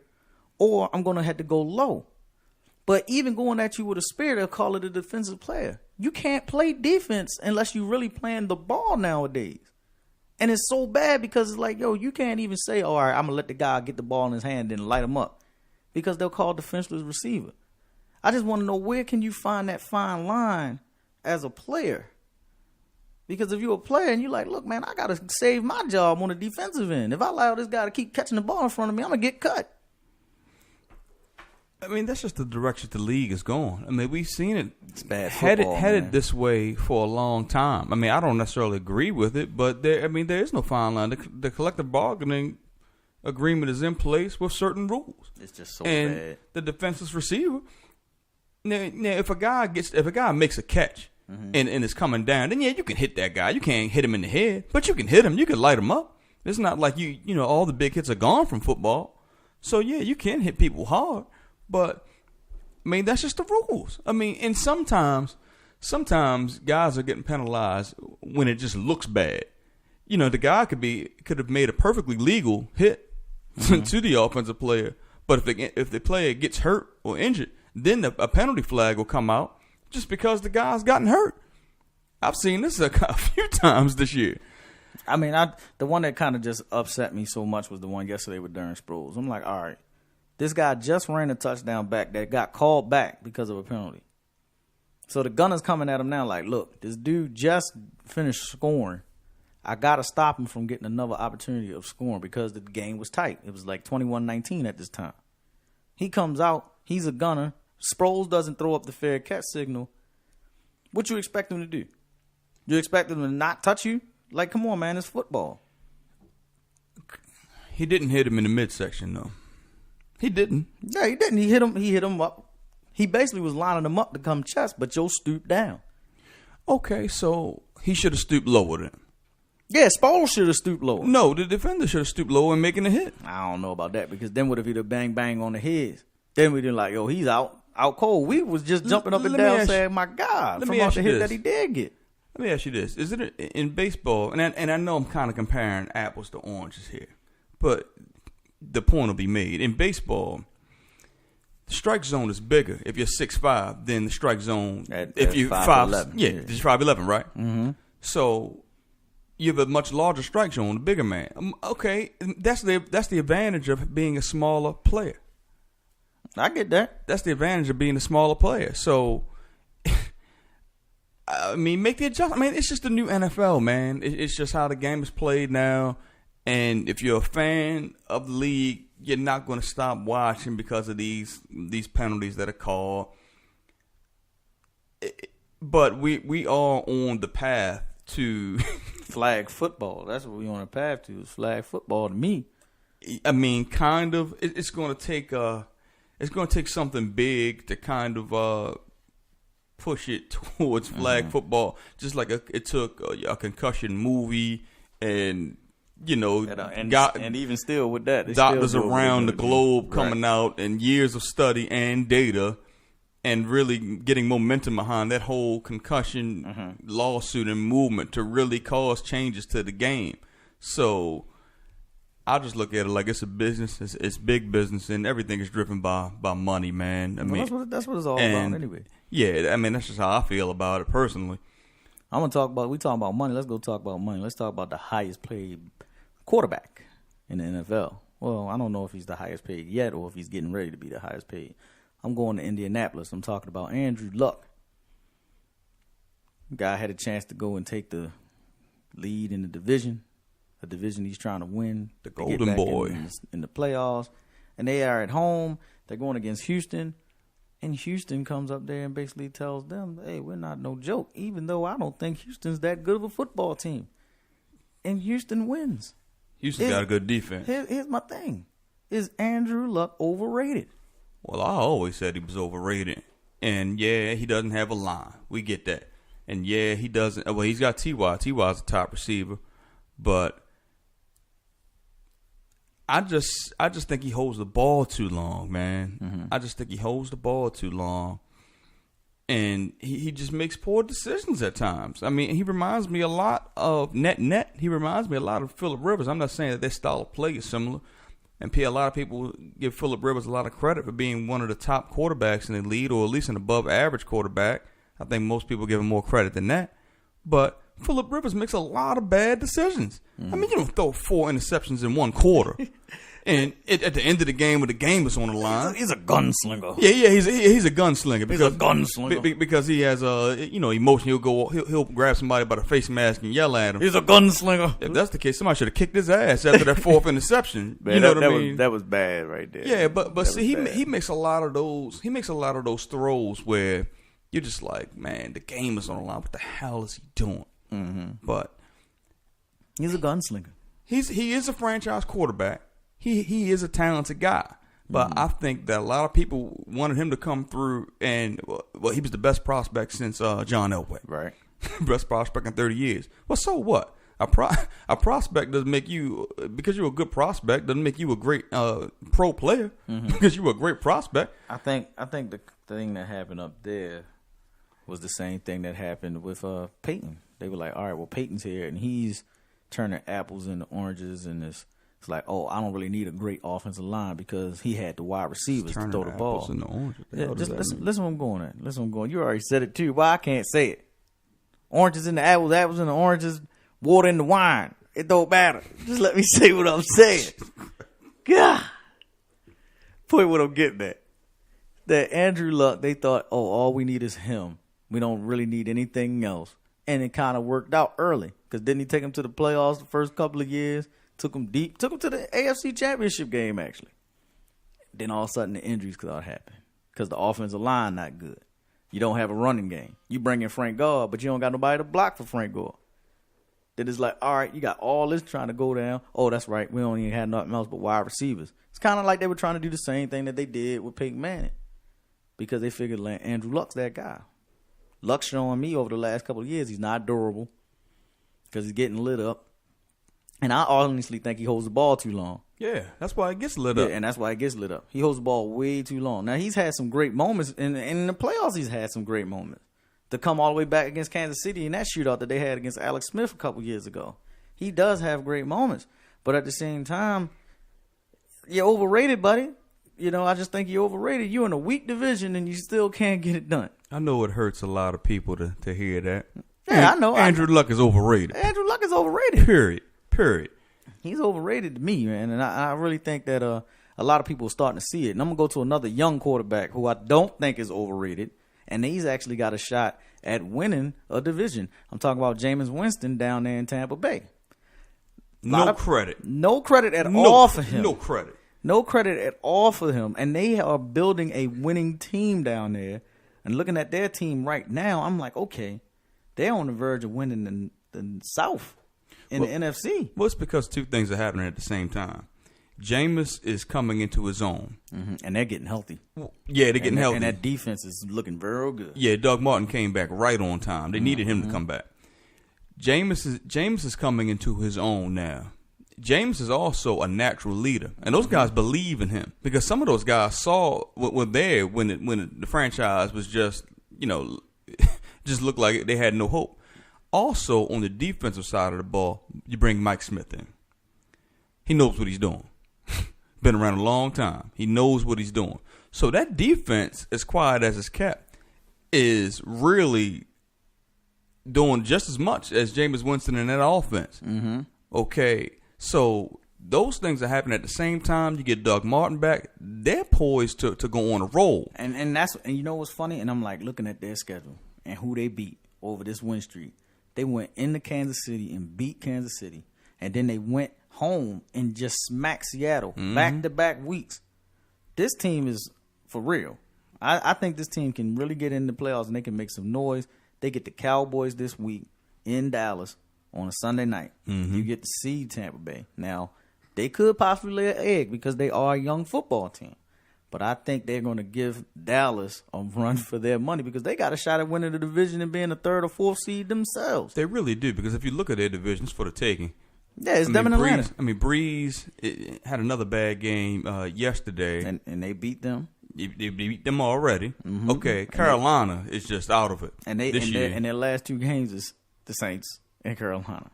or I'm going to have to go low. But even going at you with a spear, they'll call it a defensive player. You can't play defense unless you're really playing the ball nowadays. And it's so bad because it's like, yo, you can't even say, all right, I'm going to let the guy get the ball in his hand and light him up, because they'll call defenseless receiver. I just want to know, where can you find that fine line as a player? Because if you're a player and you're like, look, man, I got to save my job on the defensive end. If I allow this guy to keep catching the ball in front of me, I'm going to get cut. I mean, that's just the direction the league is going. I mean, we've seen it it's bad football, headed this way for a long time. I mean, I don't necessarily agree with it, but there is no fine line. The collective bargaining agreement is in place with certain rules. It's just so and bad. The defenseless receiver, now if a guy makes a catch, and it's coming down, then yeah, you can hit that guy. You can't hit him in the head, but you can hit him. You can light him up. It's not like you know, all the big hits are gone from football. So yeah, you can hit people hard, but I mean, that's just the rules. I mean, and sometimes guys are getting penalized when it just looks bad. You know, the guy could have made a perfectly legal hit to the offensive player, but if the player gets hurt or injured, then a penalty flag will come out. Just because the guy's gotten hurt. I've seen this a few times this year. I mean, the one that kind of just upset me so much was the one yesterday with Darren Sproles. I'm like, all right, this guy just ran a touchdown back that got called back because of a penalty. So the gunner's coming at him now like, look, this dude just finished scoring. I got to stop him from getting another opportunity of scoring because the game was tight. It was like 21-19 at this time. He comes out. He's a gunner. Sproles doesn't throw up the fair catch signal. What you expect him to do? You expect him to not touch you? Like, come on, man, it's football. He didn't hit him in the midsection, though. He didn't. Yeah, he didn't. He hit him up. He basically was lining him up to come chest, but Joe stooped down. Okay, so he should have stooped lower then. Yeah, Sproles should have stooped lower. No, the defender should have stooped lower and making a hit. I don't know about that, because then what if he'd have bang on the heads? Then we'd have like, yo, he's out cold. We was just jumping up and down saying, my God, from off the hit that he did get. Let me ask you this. Is it in baseball, and I know I'm kind of comparing apples to oranges here, but the point will be made. In baseball, the strike zone is bigger if you're 6'5" than the strike zone if you're 5'11". Yeah, you're 5'11", right? Mm-hmm. So you have a much larger strike zone, a bigger man. Okay, that's the advantage of being a smaller player. I get that. That's the advantage of being a smaller player. So, I mean, make the adjustment. I mean, it's just the new NFL, man. It's just how the game is played now. And if you're a fan of the league, you're not going to stop watching because of these penalties that are called. But we are on the path to flag football. That's what we on a path to. Is flag football to me. I mean, kind of. It's going to take something big to kind of push it towards flag football. Just like it took a concussion movie and. And even still with that, doctors around the globe coming out and years of study and data and really getting momentum behind that whole concussion lawsuit and movement to really cause changes to the game. So I just look at it like it's a business. It's big business, and everything is driven by money, man. I mean, that's what it's all about anyway. Yeah, I mean, that's just how I feel about it personally. We talking about money. Let's go talk about money. Let's talk about the highest paid quarterback in the NFL. Well, I don't know if he's the highest paid yet or if he's getting ready to be the highest paid. I'm going to Indianapolis. I'm talking about Andrew Luck. Guy had a chance to go and take the lead in the division, a division he's trying to win. The Golden Boy. In the playoffs. And they are at home. They're going against Houston. And Houston comes up there and basically tells them, hey, we're not no joke, even though I don't think Houston's that good of a football team. And Houston wins. Houston's got a good defense. Here's my thing. Is Andrew Luck overrated? Well, I always said he was overrated. And, yeah, he doesn't have a line. We get that. And, yeah, he doesn't. Well, he's got T.Y. T.Y.'s a top receiver. But I just think he holds the ball too long, man. Mm-hmm. I just think he holds the ball too long. And he just makes poor decisions at times. I mean, he reminds me a lot of net. He reminds me a lot of Phillip Rivers. I'm not saying that their style of play is similar. And a lot of people give Phillip Rivers a lot of credit for being one of the top quarterbacks in the league, or at least an above average quarterback. I think most people give him more credit than that. But Phillip Rivers makes a lot of bad decisions. I mean, you don't throw 4 interceptions in one quarter. And at the end of the game, when the game is on the line, he's a gunslinger. Yeah, he's a gunslinger. He's a gunslinger because he has emotion. He'll grab somebody by the face mask and yell at him. He's a gunslinger. If that's the case, somebody should have kicked his ass after that 4th interception. Man, what I mean? That was bad right there. Yeah, but see, he makes a lot of those. He makes a lot of those throws where you're just like, man, the game is on the line. What the hell is he doing? Mm-hmm. But he's a gunslinger. He is a franchise quarterback. He is a talented guy. But I think that a lot of people wanted him to come through, and well, he was the best prospect since John Elway. Right. Best prospect in 30 years. Well, so what? A prospect doesn't make you, because you're a good prospect, doesn't make you a great pro player. Mm-hmm. Because you're a great prospect. I think the thing that happened up there was the same thing that happened with Peyton. They were like, all right, well, Peyton's here, and he's turning apples into oranges, and it's like, oh, I don't really need a great offensive line because he had the wide receivers to throw the ball. Yeah, just listen where I'm going at. Listen where I'm going. You already said it too, but I can't say it. Oranges in the apples, apples in the oranges, water in the wine. It don't matter. Just let me say what I'm saying. God. Point what I'm getting at. That Andrew Luck, they thought, oh, all we need is him. We don't really need anything else. And it kind of worked out early because didn't he take him to the playoffs the first couple of years? Took him deep. Took him to the AFC Championship game, actually. Then all of a sudden the injuries start happening because the offensive line not good. You don't have a running game. You bring in Frank Gore, but you don't got nobody to block for Frank Gore. Then it's like, all right, you got all this trying to go down. Oh, that's right. We don't even have nothing else but wide receivers. It's kind of like they were trying to do the same thing that they did with Peyton Manning because they figured like, Andrew Luck's that guy. Luck's showing me over the last couple of years he's not durable because he's getting lit up. And I honestly think he holds the ball too long. Yeah, that's why it gets lit up. Yeah, and that's why it gets lit up. He holds the ball way too long. Now, he's had some great moments. And in the playoffs, he's had some great moments. To come all the way back against Kansas City in that shootout that they had against Alex Smith a couple years ago. He does have great moments. But at the same time, you're overrated, buddy. You know, I just think you're overrated. You're in a weak division, and you still can't get it done. I know it hurts a lot of people to hear that. Yeah, I know. Andrew Luck is overrated. Andrew Luck is overrated. Period. He's overrated to me, man. And I really think that a lot of people are starting to see it. And I'm going to go to another young quarterback who I don't think is overrated. And he's actually got a shot at winning a division. I'm talking about Jameis Winston down there in Tampa Bay. No credit. No credit at all for him. No credit. No credit at all for him. And they are building a winning team down there. And looking at their team right now, I'm like, okay, they're on the verge of winning the South in the NFC. Well, it's because two things are happening at the same time. Jameis is coming into his own. And they're getting healthy. Yeah, they're getting healthy. And that defense is looking very good. Yeah, Doug Martin came back right on time. They needed him to come back. Jameis is coming into his own now. Jameis is also a natural leader, and those guys believe in him because some of those guys were there when the franchise was just just looked like they had no hope. Also, on the defensive side of the ball, you bring Mike Smith in. He knows what he's doing. Been around a long time. He knows what he's doing. So that defense, as quiet as it's kept, is really doing just as much as Jameis Winston in that offense. Okay, so those things are happening at the same time. You get Doug Martin back. They're poised to go on a roll. And you know what's funny? And I'm like looking at their schedule and who they beat over this win streak. They went into Kansas City and beat Kansas City. And then they went home and just smacked Seattle back-to-back weeks. This team is for real. I think this team can really get in the playoffs and they can make some noise. They get the Cowboys this week in Dallas on a Sunday night. You get to see Tampa Bay. Now, they could possibly lay an egg because they are a young football team. But I think they're going to give Dallas a run for their money because they got a shot at winning the division and being the third or fourth seed themselves. They really do because if you look at their divisions for the taking. Yeah, it's them in Atlanta. Breeze had another bad game yesterday. And they beat them. They beat them already. Okay, Carolina is just out of it. And their last two games is the Saints and Carolina.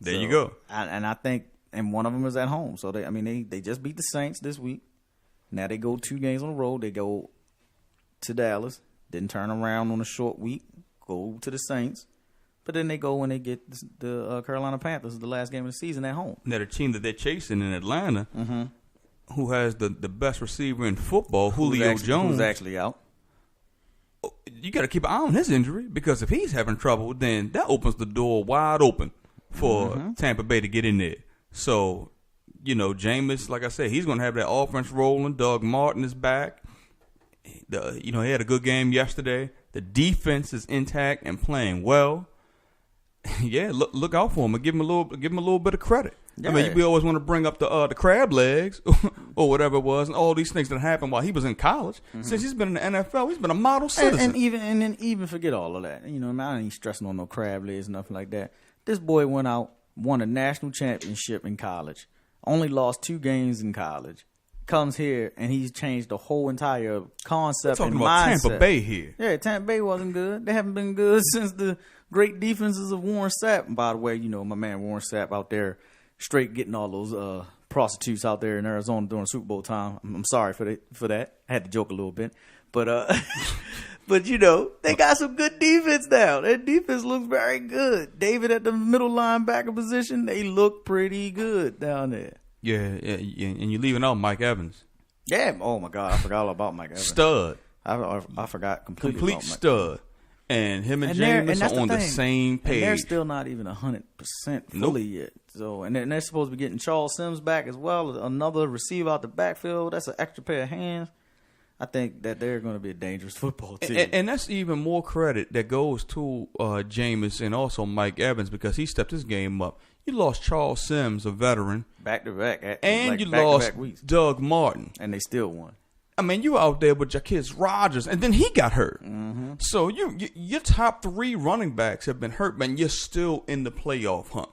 There you go. I think, and one of them is at home. So they just beat the Saints this week. Now they go 2 games on the road. They go to Dallas, then turn around on a short week, go to the Saints. But then they go and they get the Carolina Panthers, the last game of the season, at home. Now the team that they're chasing in Atlanta, who has the best receiver in football, Julio Jones. Who's actually out. You got to keep an eye on his injury because if he's having trouble, then that opens the door wide open for Tampa Bay to get in there. So, Jameis, like I said, he's going to have that offense rolling. Doug Martin is back. He had a good game yesterday. The defense is intact and playing well. Yeah, look out for him and give him a little bit of credit. Yeah. I mean, we always want to bring up the crab legs or whatever it was, and all these things that happened while he was in college. Since he's been in the NFL, he's been a model citizen. And then even forget all of that. I ain't stressing on no crab legs, nothing like that. This boy went out, won a national championship in college, only lost 2 games in college. Comes here and he's changed the whole entire concept and mindset. We're talking about Tampa Bay here. Yeah, Tampa Bay wasn't good. They haven't been good since the great defenses of Warren Sapp. And by the way, my man Warren Sapp out there straight getting all those prostitutes out there in Arizona during Super Bowl time. I'm sorry for that. I had to joke a little bit. But they got some good defense now. Their defense looks very good. David at the middle linebacker position, they look pretty good down there. Yeah, and you're leaving out Mike Evans. Yeah, oh my God, I forgot all about Mike Evans. Stud. I forgot completely Complete about Mike stud. And him and Jameis are on the same page. And they're still not even 100% fully yet. So, and they're supposed to be getting Charles Sims back as well, another receiver out the backfield. That's an extra pair of hands. I think that they're going to be a dangerous football team. And that's even more credit that goes to Jameis and also Mike Evans because he stepped his game up. You lost Charles Sims, a veteran. Back-to-back. And you lost Doug Martin. And they still won. I mean, you were out there with Jaquez Rodgers, and then he got hurt. So your top 3 running backs have been hurt, but you're still in the playoff hunt.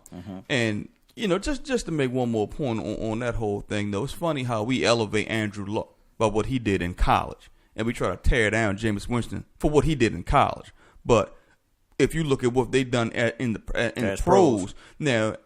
And, just to make one more point on that whole thing, though, it's funny how we elevate Andrew Luck by what he did in college, and we try to tear down Jameis Winston for what he did in college. But if you look at what they've done in the pros, now,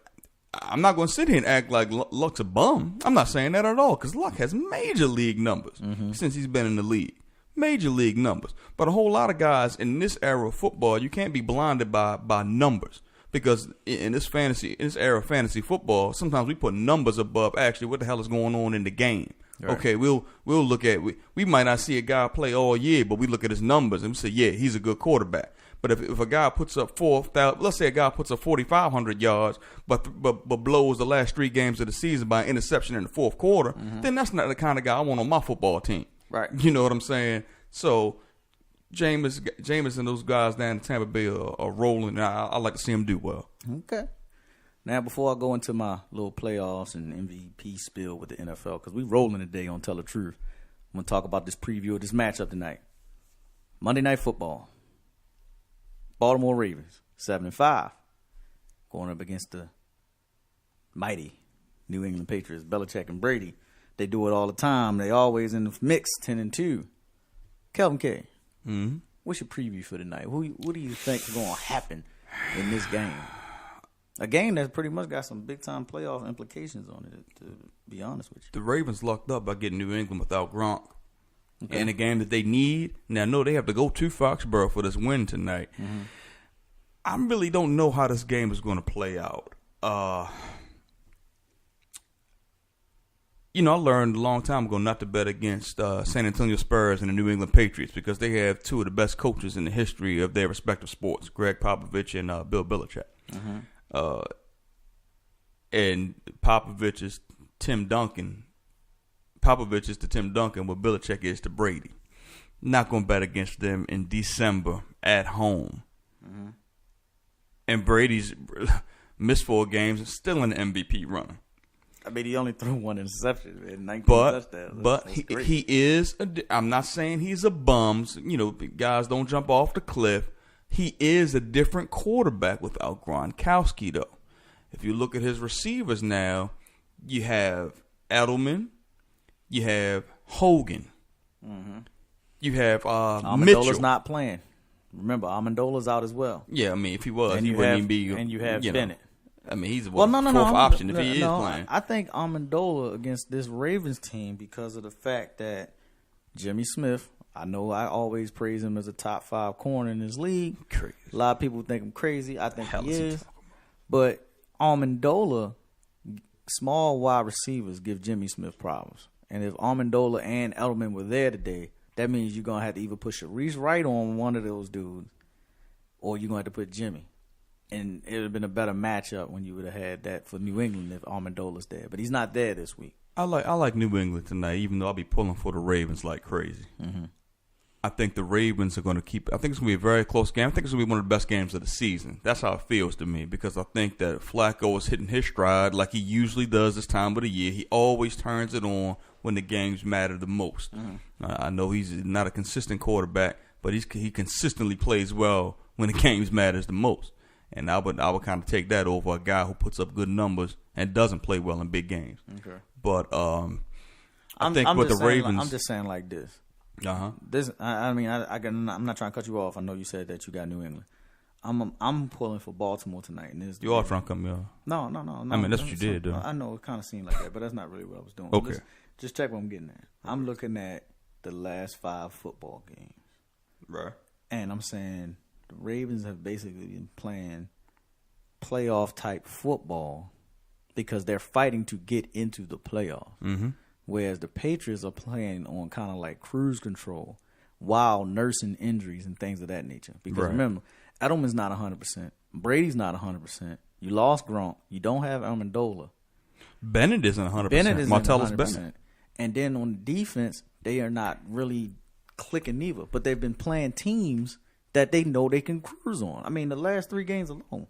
I'm not going to sit here and act like Luck's a bum. I'm not saying that at all because Luck has major league numbers since he's been in the league. Major league numbers. But a whole lot of guys in this era of football, you can't be blinded by numbers because in this era of fantasy football, sometimes we put numbers above actually what the hell is going on in the game. Right. Okay, we'll look at we might not see a guy play all year, but we look at his numbers and we say, yeah, he's a good quarterback. But if a guy puts up 4,000, let's say a guy puts up 4,500 yards, but blows the last 3 games of the season by an interception in the fourth quarter, then that's not the kind of guy I want on my football team. Right. You know what I'm saying? So Jameis and those guys down in Tampa Bay are rolling. I like to see them do well. Okay. Now, before I go into my little playoffs and MVP spill with the NFL, because we rolling today on Tell the Truth, I'm going to talk about this preview of this matchup tonight. Monday Night Football. Baltimore Ravens, 7-5, going up against the mighty New England Patriots, Belichick and Brady. They do it all the time. They always in the mix, 10-2. Kelvin K, what's your preview for tonight? What do you think is going to happen in this game? A game that's pretty much got some big-time playoff implications on it, to be honest with you. The Ravens lucked up by getting New England without Gronk. Okay. And a game that they need. Now, no, they have to go to Foxborough for this win tonight. I really don't know how this game is going to play out. I learned a long time ago not to bet against San Antonio Spurs and the New England Patriots because they have 2 of the best coaches in the history of their respective sports, Greg Popovich and Bill Belichick. And Popovich is Tim Duncan. Popovich is to Tim Duncan what Belichick is to Brady. Not going to bet against them in December at home. And Brady's missed 4 games and still in the MVP running. I mean, he only threw 1 interception and 19 touchdowns. But he is, I'm not saying he's a bum. Guys don't jump off the cliff. He is a different quarterback without Gronkowski, though. If you look at his receivers now, you have Edelman. You have Hogan. You have Mitchell. Amendola's not playing. Remember, Amendola's out as well. Yeah, I mean, if he was, he wouldn't even be. And you have Bennett. I mean, he's the fourth option if he is playing. I think Amendola against this Ravens team because of the fact that Jimmy Smith, I know I always praise him as a top 5 corner in this league. Crazy. A lot of people think I'm crazy. I think he is. But Amendola, small wide receivers give Jimmy Smith problems. And if Amendola and Edelman were there today, that means you're going to have to either put Sharice Wright on one of those dudes or you're going to have to put Jimmy. And it would have been a better matchup when you would have had that for New England if Amendola's there. But he's not there this week. I like New England tonight, even though I'll be pulling for the Ravens like crazy. I think the Ravens are going to keep – I think it's going to be a very close game. I think it's going to be one of the best games of the season. That's how it feels to me because I think that Flacco is hitting his stride like he usually does this time of the year. He always turns it on when the games matter the most. I know he's not a consistent quarterback, but he consistently plays well when the games matters the most. And I would kind of take that over a guy who puts up good numbers and doesn't play well in big games. Okay. But I think with the Ravens – I'm just saying like this. This, I'm not trying to cut you off. I know you said that you got New England. I'm pulling for Baltimore tonight. And you are trying to cut me off. No. I mean, that's what you did, though. I know it kind of seemed like that, but that's not really what I was doing. Okay. Just check what I'm getting at. I'm looking at the last 5 football games. Right. And I'm saying the Ravens have basically been playing playoff type football because they're fighting to get into the playoffs. Whereas the Patriots are playing on kind of like cruise control while nursing injuries and things of that nature. Because remember, Edelman's not 100%. Brady's not 100%. You lost Gronk. You don't have Amendola. Bennett isn't 100%. Martellus Bennett. And then on defense, they are not really clicking either. But they've been playing teams that they know they can cruise on. I mean, the last 3 games alone,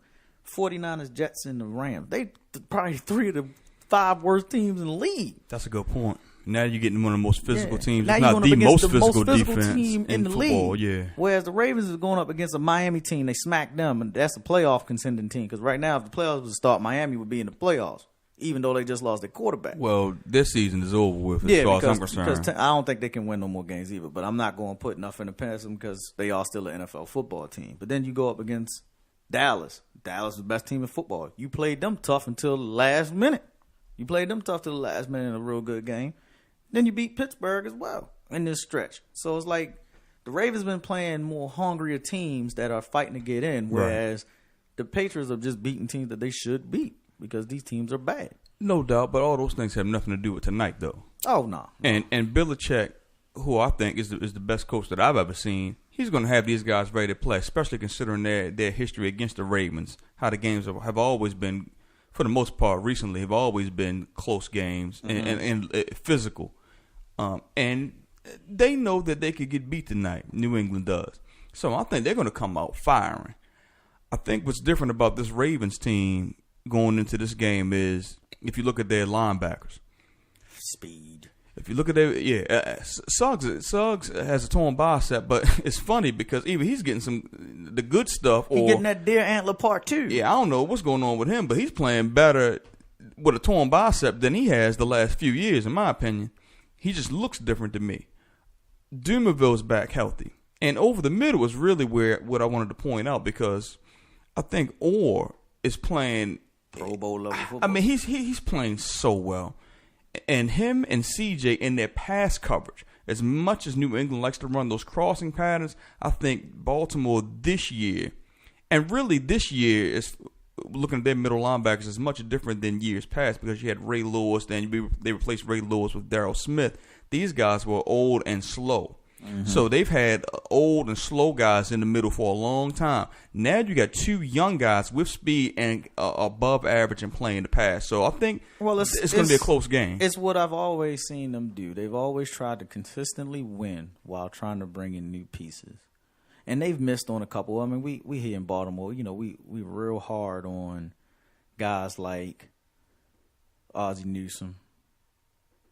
49ers, Jets, and the Rams, they probably 3 of the 5 worst teams in the league. That's a good point. Now you're getting one of the most physical teams. Now not the most physical defense team in the football, league. Yeah. Whereas the Ravens is going up against a Miami team. They smacked them, and that's a playoff contending team. Because right now, if the playoffs was to start, Miami would be in the playoffs, even though they just lost their quarterback. Well, this season is over with as far as I'm concerned. Because I don't think they can win no more games either. But I'm not going to put nothing past them because they are still an NFL football team. But then you go up against Dallas. Dallas is the best team in football. You played them tough until the last minute. You played them tough to the last minute in a real good game. Then you beat Pittsburgh as well in this stretch. So it's like the Ravens been playing more hungrier teams that are fighting to get in, whereas the Patriots are just beating teams that they should beat because these teams are bad. No doubt, but all those things have nothing to do with tonight, though. Oh, no. And Belichick, who I think is the best coach that I've ever seen, he's going to have these guys ready to play, especially considering their history against the Ravens, how the games have always been, for the most part recently, have always been close games and physical. And they know that they could get beat tonight. New England does. So I think they're going to come out firing. I think what's different about this Ravens team going into this game is if you look at their linebackers. Speed. If you look at Suggs has a torn bicep, but it's funny because either he's getting the good stuff or he's getting that deer antler part 2. Yeah, I don't know what's going on with him, but he's playing better with a torn bicep than he has the last few years, in my opinion. He just looks different to me. Dumerville's back healthy. And over the middle is really what I wanted to point out because I think Orr is playing Pro Bowl level football. I mean, he's playing so well. And him and CJ in their pass coverage, as much as New England likes to run those crossing patterns, I think Baltimore this year, and really this year is looking at their middle linebackers is much different than years past because you had Ray Lewis, then they replaced Ray Lewis with Darryl Smith. These guys were old and slow. So they've had old and slow guys in the middle for a long time. Now you got 2 young guys with speed and above average and playing the pass. So I think it's going to be a close game. It's what I've always seen them do. They've always tried to consistently win while trying to bring in new pieces. And they've missed on a couple. I mean, we here in Baltimore, we real hard on guys like Ozzie Newsome,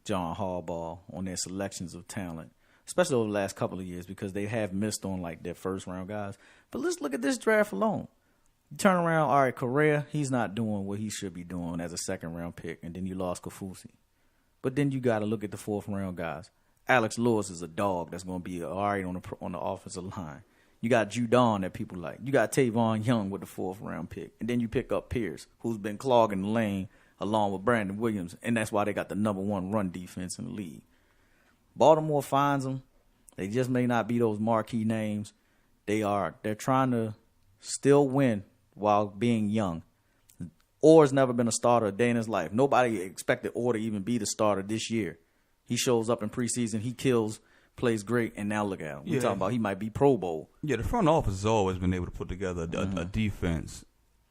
John Harbaugh on their selections of talent. Especially over the last couple of years because they have missed on like their first round guys. But let's look at this draft alone. You turn around, all right, Correa, he's not doing what he should be doing as a second round pick, and then you lost Kafusi. But then you got to look at the 4th round guys. Alex Lewis is a dog that's going to be all right on the offensive line. You got Judon that people like. You got Tavon Young with the 4th round pick, and then you pick up Pierce, who's been clogging the lane along with Brandon Williams, and that's why they got the number 1 run defense in the league. Baltimore finds them. They just may not be those marquee names. They're trying to still win while being young. Orr's never been a starter a day in his life. Nobody expected Orr to even be the starter this year. He shows up in preseason. He kills, plays great, and now look at him. We're talking about he might be Pro Bowl. Yeah, the front office has always been able to put together a defense.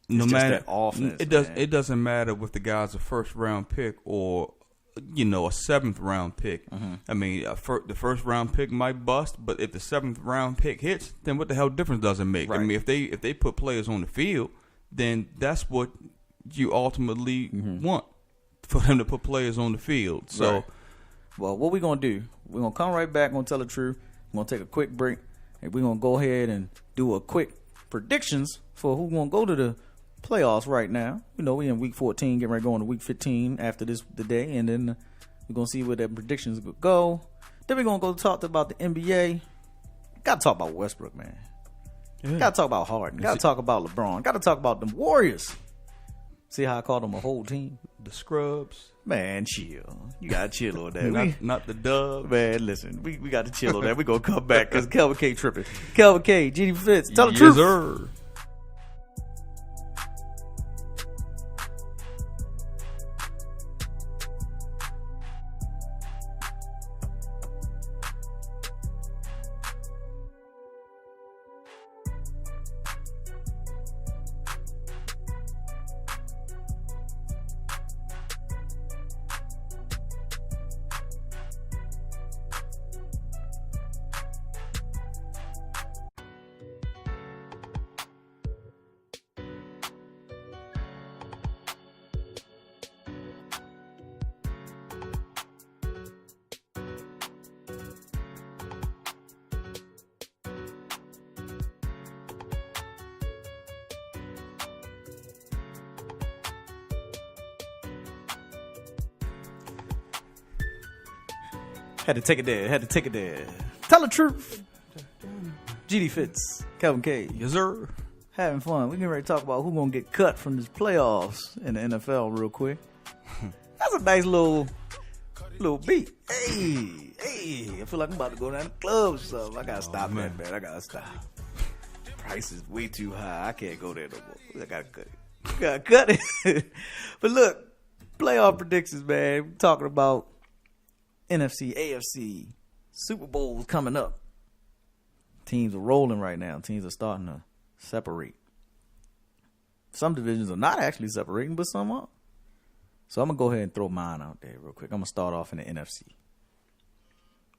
No matter that offense, it doesn't matter if the guy's a first-round pick or a 7th round pick. I mean, the first round pick might bust, but if the 7th round pick hits, then what the hell difference does it make? Right. I mean, if they put players on the field, then that's what you ultimately want, for them to put players on the field. So, right. Well, what we're gonna do? We're gonna come right back. We're gonna tell the truth. We're gonna take a quick break, and we're gonna go ahead and do a quick predictions for who's gonna go to the playoffs right now. We in week 14, getting ready to go into week 15 after today, and then we're gonna see where their predictions go. Then we're gonna go talk about the NBA. Gotta talk about Westbrook, man. Gotta talk about Harden. Gotta talk about LeBron. Gotta talk about them Warriors. See how I called them a whole team? The scrubs. Man, chill. You gotta chill on that. not the dub. Man, listen, we got to chill on that. We're gonna come back because Kelvin K tripping. Kelvin K, Genie Fitz, tell the truth. Sir. Had to take it there. Tell the truth. GD Fitz, Kelvin K. Yes, sir. Having fun. We getting ready to talk about who's going to get cut from this playoffs in the NFL real quick. That's a nice little beat. Hey. I feel like I'm about to go down to the club or something. I got to stop that, man. I got to stop. Price is way too high. I can't go there no more. I got to cut it. But look, Playoff predictions, man. We're talking about NFC, AFC, Super Bowls coming up. Teams are rolling right now. Teams are starting to separate. Some divisions are not actually separating, but some are. So I'm going to go ahead and throw mine out there real quick. I'm going to start off in the NFC.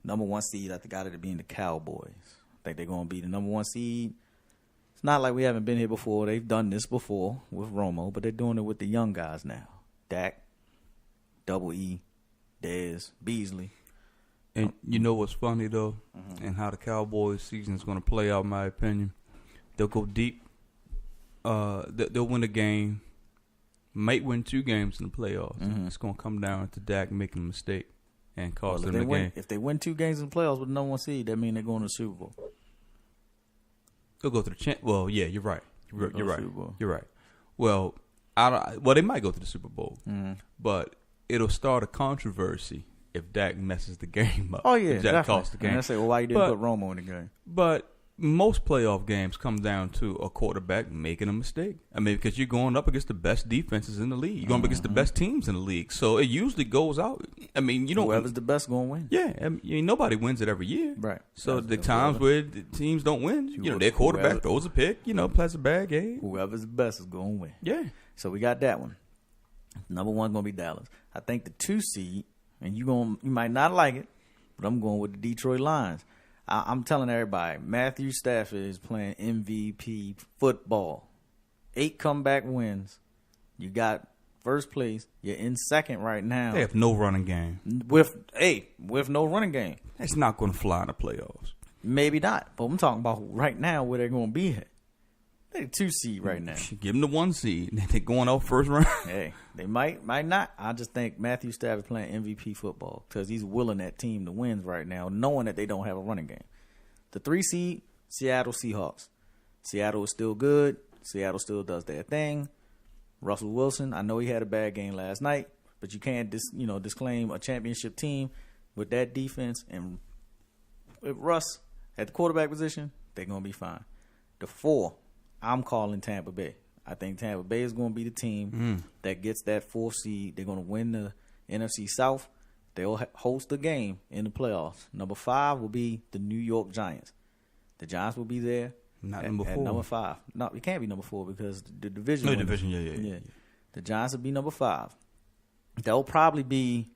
Number 1 seed, I got it being the Cowboys. I think they're going to be the number 1 seed. It's not like we haven't been here before. They've done this before with Romo, but they're doing it with the young guys now. Dak, Double E, Dez, Beasley. And you know what's funny, though, and how the Cowboys season is going to play out, in my opinion? They'll go deep. They'll win a game. Might win 2 games in the playoffs. It's going to come down to Dak making a mistake and cost them the game. If they win 2 games in the playoffs with the number 1 seed, that means they're going to the Super Bowl. They'll go to the well, yeah, you're right. You're right. You're right. Well, they might go to the Super Bowl, but it'll start a controversy if Dak messes the game up. Oh yeah, if Dak costs the game. And I say, well, why you didn't put Romo in the game? But most playoff games come down to a quarterback making a mistake. I mean, because you're going up against the best defenses in the league. You're going up against the best teams in the league. So it usually goes out. I mean, you know, whoever's the best going to win. Yeah, I mean, nobody wins it every year. Right. So the times where the teams don't win, you know, their quarterback throws a pick, plays a bad game. Whoever's the best is going to win. Yeah. So we got that one. Number 1 going to be Dallas. I think the 2 seed, and you might not like it, but I'm going with the Detroit Lions. I'm telling everybody, Matthew Stafford is playing MVP football. 8 comeback wins. You got first place. You're in second right now. They have no running game. With no running game. That's not going to fly in the playoffs. Maybe not. But I'm talking about right now where they're going to be at. They're 2 seed right now. Give them the 1 seed. They're going out first round. Hey, they might not. I just think Matthew Stafford playing MVP football because he's willing that team to win right now, knowing that they don't have a running game. The 3 seed, Seattle Seahawks. Seattle is still good. Seattle still does their thing. Russell Wilson, I know he had a bad game last night, but you can't disclaim a championship team with that defense. And with Russ at the quarterback position, they're going to be fine. The 4, I'm calling Tampa Bay. I think Tampa Bay is going to be the team that gets that 4th seed. They're going to win the NFC South. They'll host the game in the playoffs. Number 5 will be the New York Giants. The Giants will be there. Not number 4. At number 5. No, it can't be number 4 because the division. No, division, yeah. The Giants will be number 5. They'll probably be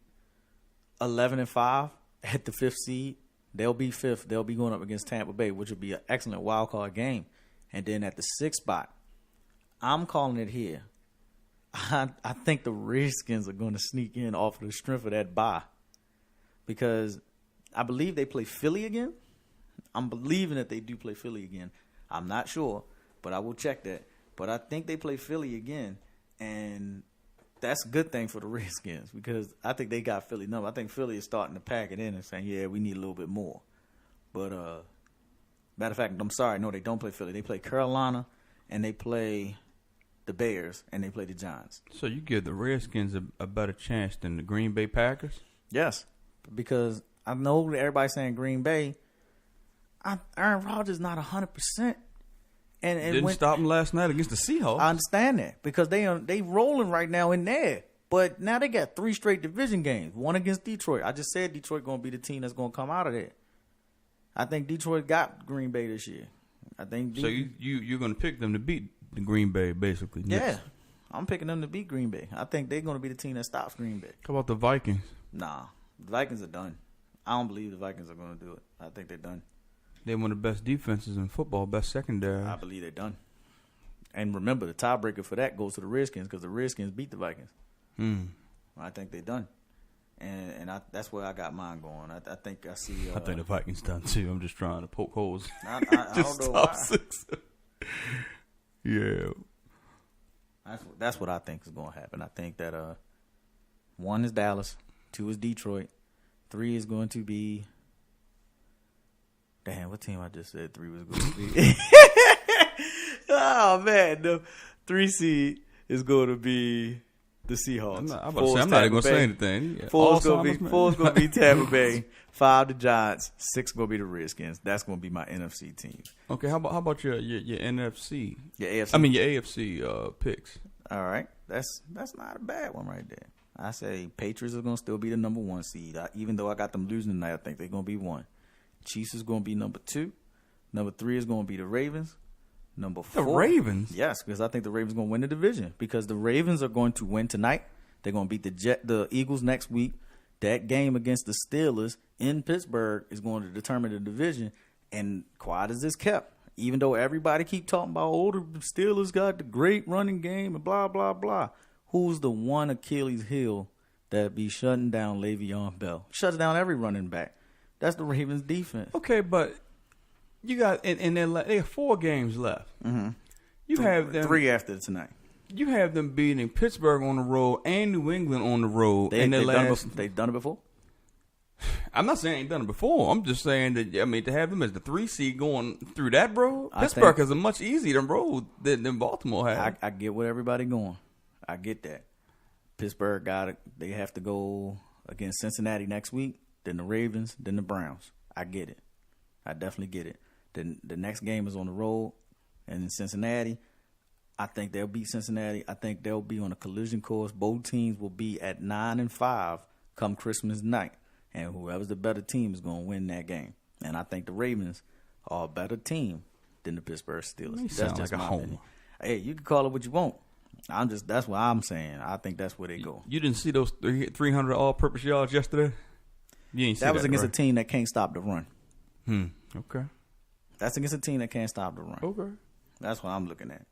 11-5 at the 5th seed. They'll be 5th. They'll be going up against Tampa Bay, which would be an excellent wild card game. And then at the 6th spot, I'm calling it here. I think the Redskins are going to sneak in off of the strength of that bye because I believe they play Philly again. I'm believing that they do play Philly again. I'm not sure, but I will check that. But I think they play Philly again, and that's a good thing for the Redskins because I think they got Philly number. I think Philly is starting to pack it in and saying, yeah, we need a little bit more. But matter of fact, I'm sorry, no, they don't play Philly. They play Carolina, and they play the Bears, and they play the Giants. So you give the Redskins a better chance than the Green Bay Packers? Yes, because I know everybody's saying Green Bay. Aaron Rodgers not 100%. And didn't stop him last night against the Seahawks. I understand that because they rolling right now in there. But now they got 3 straight division games, 1 against Detroit. I just said Detroit going to be the team that's going to come out of there. I think Detroit got Green Bay this year. I think. So you're going to pick them to beat the Green Bay, basically. Yeah, I'm picking them to beat Green Bay. I think they're going to be the team that stops Green Bay. How about the Vikings? Nah, the Vikings are done. I don't believe the Vikings are going to do it. I think they're done. They're one of the best defenses in football, best secondary. I believe they're done. And remember, the tiebreaker for that goes to the Redskins because the Redskins beat the Vikings. I think they're done. And that's where I got mine going. I think I see. I think the Vikings done too. I'm just trying to poke holes. I don't know why. 6. Yeah. That's what I think is going to happen. I think that 1 is Dallas, 2 is Detroit, 3 is going to be. Damn, what team I just said 3 was going to be? Oh man, the 3 seed is going to be the Seahawks. I'm not even going to say anything. 4 is going to be Tampa Bay. 5 the Giants. 6 going to be the Redskins. That's going to be my NFC team. Okay, how about your NFC? Your AFC. I mean your AFC picks. All right, that's not a bad one right there. I say Patriots are going to still be the number 1 seed. Even though I got them losing tonight, I think they're going to be 1. Chiefs is going to be number 2. Number 3 is going to be the Ravens. Number 4. The Ravens? Yes, because I think the Ravens are going to win the division. Because the Ravens are going to win tonight. They're going to beat the Eagles next week. That game against the Steelers in Pittsburgh is going to determine the division. And quiet as this kept, even though everybody keep talking about, the Steelers got the great running game and blah, blah, blah. Who's the one Achilles heel that be shutting down Le'Veon Bell? Shuts down every running back. That's the Ravens defense. Okay, but you got they have 4 games left. Mm-hmm. You have them 3 after tonight. You have them beating Pittsburgh on the road and New England on the road. They've done it before. I'm not saying ain't done it before. I'm just saying that, to have them as the 3 seed going through that road, Pittsburgh is a much easier road than Baltimore had. I get where everybody going. I get that. Pittsburgh they have to go against Cincinnati next week, then the Ravens, then the Browns. I get it. I definitely get it. Then the next game is on the road, and in Cincinnati, I think they'll beat Cincinnati. I think they'll be on a collision course. Both teams will be at 9-5 come Christmas night. And whoever's the better team is going to win that game. And I think the Ravens are a better team than the Pittsburgh Steelers. That's just like a home. Hey, you can call it what you want. That's what I'm saying. I think that's where they go. You didn't see those 300 all-purpose yards yesterday? You ain't see that was against right? a team that can't stop the run. Okay. That's against a team that can't stop the run. Okay. That's what I'm looking at.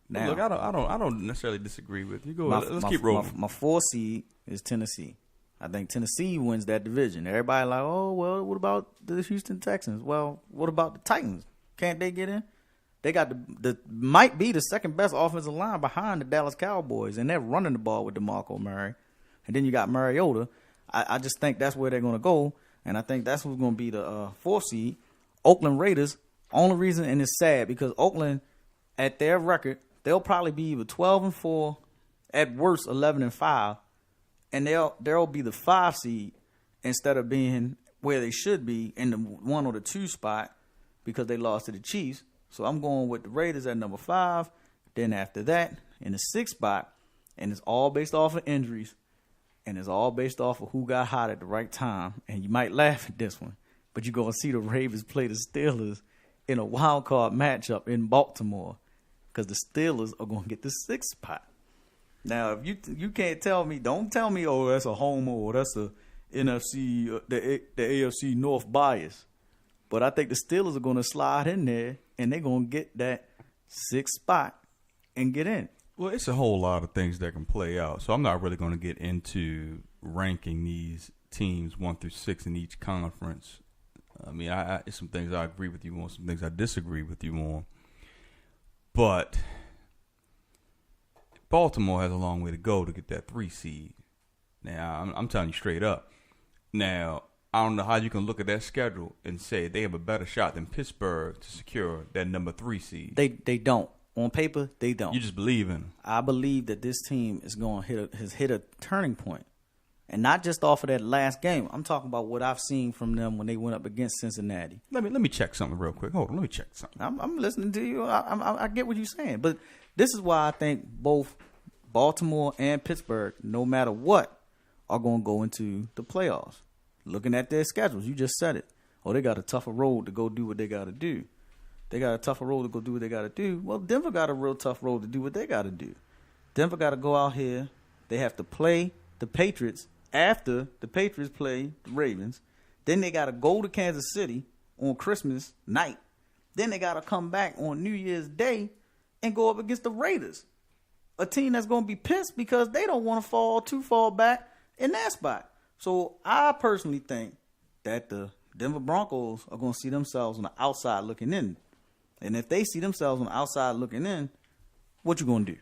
Now, look, I don't necessarily disagree with you. Let's keep rolling. My 4 seed is Tennessee. I think Tennessee wins that division. Everybody like, what about the Houston Texans? Well, what about the Titans? Can't they get in? They got the might be the second best offensive line behind the Dallas Cowboys, and they're running the ball with DeMarco Murray. And then you got Mariota. I just think that's where they're going to go, and I think that's who's going to be the 4th seed. Oakland Raiders, only reason, and it's sad, because Oakland, at their record, they'll probably be either 12-4, at worst 11-5. And they'll be the 5 seed instead of being where they should be in the 1 or the 2 spot because they lost to the Chiefs. So I'm going with the Raiders at number 5. Then after that, in the 6th spot, and it's all based off of injuries, and it's all based off of who got hot at the right time. And you might laugh at this one, but you're going to see the Ravens play the Steelers in a wild card matchup in Baltimore because the Steelers are going to get the 6th spot. Now, if you can't tell me, don't tell me, that's a homer or that's a NFC, the AFC North bias. But I think the Steelers are going to slide in there, and they're going to get that 6th spot and get in. Well, it's a whole lot of things that can play out. So I'm not really going to get into ranking these teams 1 through 6 in each conference. I mean, it's some things I agree with you on, some things I disagree with you on. But Baltimore has a long way to go to get that 3 seed. Now, I'm telling you straight up. Now, I don't know how you can look at that schedule and say they have a better shot than Pittsburgh to secure that number 3 seed. They don't. On paper, they don't. You just believe in them. I believe that this team is going to hit a turning point. And not just off of that last game. I'm talking about what I've seen from them when they went up against Cincinnati. Let me check something real quick. Hold on, let me check something. I'm listening to you. I get what you're saying. But this is why I think both Baltimore and Pittsburgh, no matter what, are going to go into the playoffs. Looking at their schedules, you just said it. They got a tougher road to go do what they got to do. They got a tougher road to go do what they got to do. Well, Denver got a real tough road to do what they got to do. Denver got to go out here. They have to play the Patriots after the Patriots play the Ravens. Then they got to go to Kansas City on Christmas night. Then they got to come back on New Year's Day and go up against the Raiders, a team that's going to be pissed because they don't want to fall too far back in that spot. So I personally think that the Denver Broncos are going to see themselves on the outside looking in. And if they see themselves on the outside looking in, what you going to do?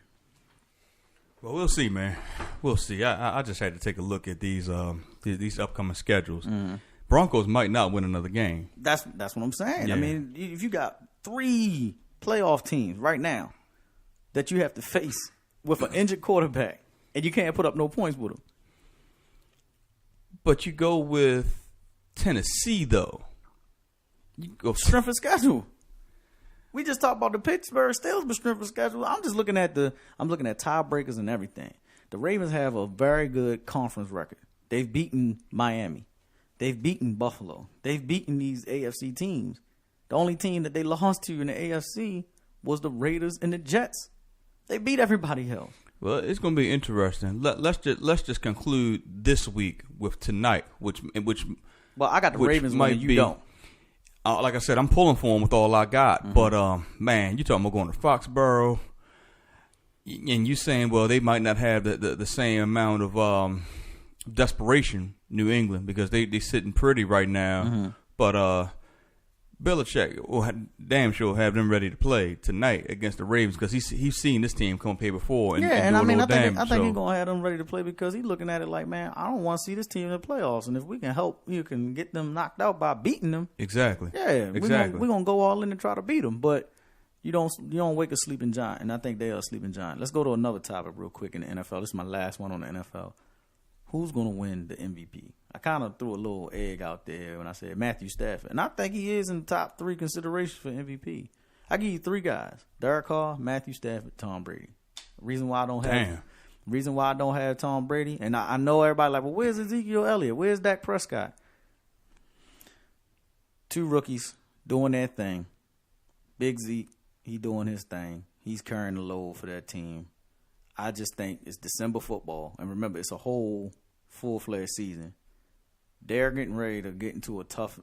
Well, we'll see, man. We'll see. I just had to take a look at these upcoming schedules. Mm-hmm. Broncos might not win another game. That's what I'm saying. Yeah. I mean, if you got 3 playoff teams right now that you have to face with an injured quarterback, and you can't put up no points with them. But you go with Tennessee, though. You go strength of schedule. We just talked about the Pittsburgh Steelers, but strength of schedule. I'm looking at tiebreakers and everything. The Ravens have a very good conference record. They've beaten Miami. They've beaten Buffalo. They've beaten these AFC teams. The only team that they lost to in the AFC was the Raiders and the Jets. They beat everybody else. Well, it's going to be interesting. Let's just conclude this week with tonight, which well, I got the Ravens winning. You don't. Like I said, I'm pulling for them with all I got. But man, you talking about going to Foxborough, and you saying, well, they might not have the same amount of desperation, New England, because they sitting pretty right now. But Belichick will damn sure have them ready to play tonight against the Ravens because he's seen this team come play before. And, and do I mean, I think so. he's gonna have them ready to play because he's looking at it like, man, I don't want to see this team in the playoffs, and if we can help, you can get them knocked out by beating them. Exactly. Yeah, exactly. We're gonna go all in and try to beat them, but you don't wake a sleeping giant, and I think they are a sleeping giant. Let's go to another topic real quick in the NFL. This is my last one on the NFL. Who's going to win the MVP? I kind of threw a little egg out there when I said Matthew Stafford. And I think he is in the top 3 considerations for MVP. I give you 3 guys. Derek Carr, Matthew Stafford, Tom Brady. Reason why I don't have Tom Brady, and I know everybody like, well, where's Ezekiel Elliott? Where's Dak Prescott? 2 rookies doing their thing. Big Zeke, he doing his thing. He's carrying the load for that team. I just think it's December football. And remember, it's a whole full-fledged season. They're getting ready to get into a tough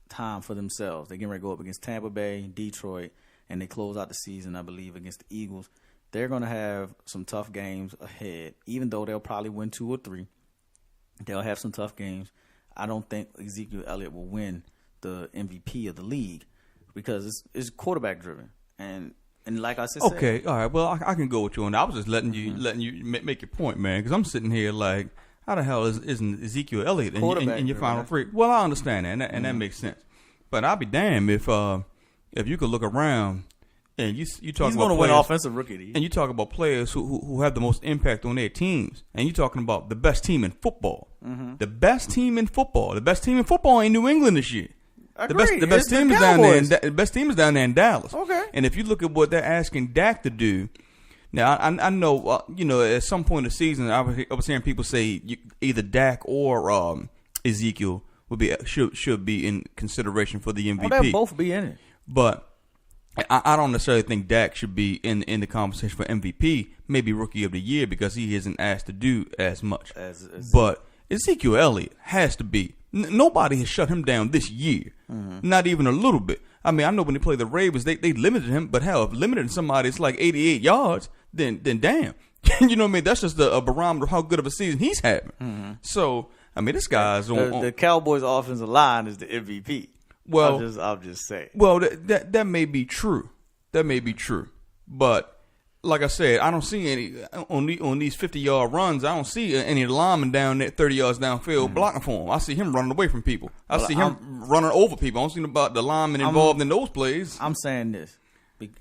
time for themselves. They're getting ready to go up against Tampa Bay, Detroit, and they close out the season, I believe, against the Eagles. They're going to have some tough games ahead, even though they'll probably win 2 or 3. They'll have some tough games. I don't think Ezekiel Elliott will win the MVP of the league because it's quarterback-driven. And like I said, okay, all right. Well, I can go with you on that. I was just letting you make your point, man, because I'm sitting here like, how the hell isn't Ezekiel Elliott in your final 3? Well, I understand that, and that makes sense. But I'll be damned if you could look around and you talk he's about going to win offensive rookie of the year. And you talk about players who have the most impact on their teams, and you're talking about the best team in football. The best team in football. The best team in football ain't New England this year. The best team is down there. The best team is down there in Dallas. Okay. And if you look at what they're asking Dak to do, now I know at some point in the season I was hearing people say either Dak or Ezekiel should be in consideration for the MVP. They'll both be in it. But I don't necessarily think Dak should be in the conversation for MVP, maybe Rookie of the Year, because he isn't asked to do as much. But Ezekiel Elliott has to be. Nobody has shut him down this year, not even a little bit. I mean, I know when they play the Ravens, they limited him, but hell, if limiting somebody it's like 88 yards, then damn. You know what I mean? That's just a barometer of how good of a season he's having. So, I mean, this guy's the Cowboys' offensive line is the MVP. Well, I'll just say. Well, that may be true. That may be true. But like I said, I don't see any on these 50-yard runs. I don't see any linemen down there 30 yards downfield blocking for him. I see him running away from people. I see him running over people. I don't see about the linemen involved in those plays. I'm saying this.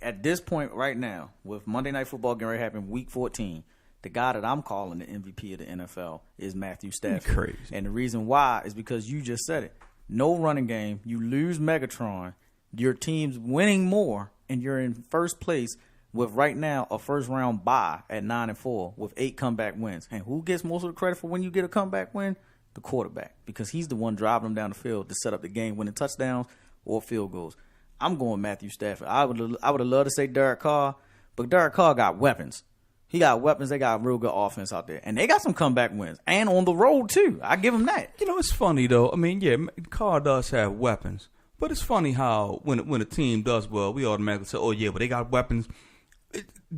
At this point right now, with Monday Night Football getting ready to happen week 14, the guy that I'm calling the MVP of the NFL is Matthew Stafford. Crazy. And the reason why is because you just said it. No running game. You lose Megatron. Your team's winning more, and you're in first place with right now a first-round bye at 9-4 with 8 comeback wins. And who gets most of the credit for when you get a comeback win? The quarterback, because he's the one driving them down the field to set up the game-winning touchdowns or field goals. I'm going Matthew Stafford. I would have loved to say Derek Carr, but Derek Carr got weapons. He got weapons. They got real good offense out there. And they got some comeback wins. And on the road, too. I give him that. You know, it's funny, though. I mean, yeah, Carr does have weapons. But it's funny how when a team does well, we automatically say, oh, yeah, but they got weapons.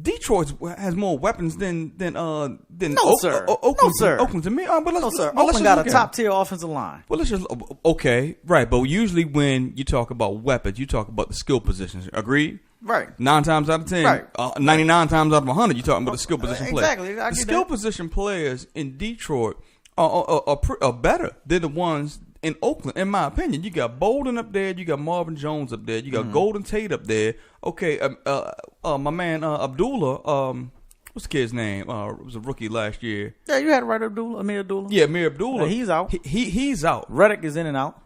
Detroit has more weapons than no, sir. Oakland. No, sir. Oakland to me. No, sir. Oakland got a top-tier offensive line. Well, let's just – okay, right. But usually when you talk about weapons, you talk about the skill positions. Agreed? Right. 9 times out of 10. Right. 99 times out of 100, you're talking about the skill position players. Exactly. The skill position players in Detroit are better than the ones in Oakland, in my opinion. You got Bolden up there. You got Marvin Jones up there. You got Golden Tate up there. Okay, my man Abdullah, what's the kid's name? Was a rookie last year. Yeah, you had right Amir Abdullah. Yeah, Amir Abdullah. He's out. He's out. Reddick is in and out.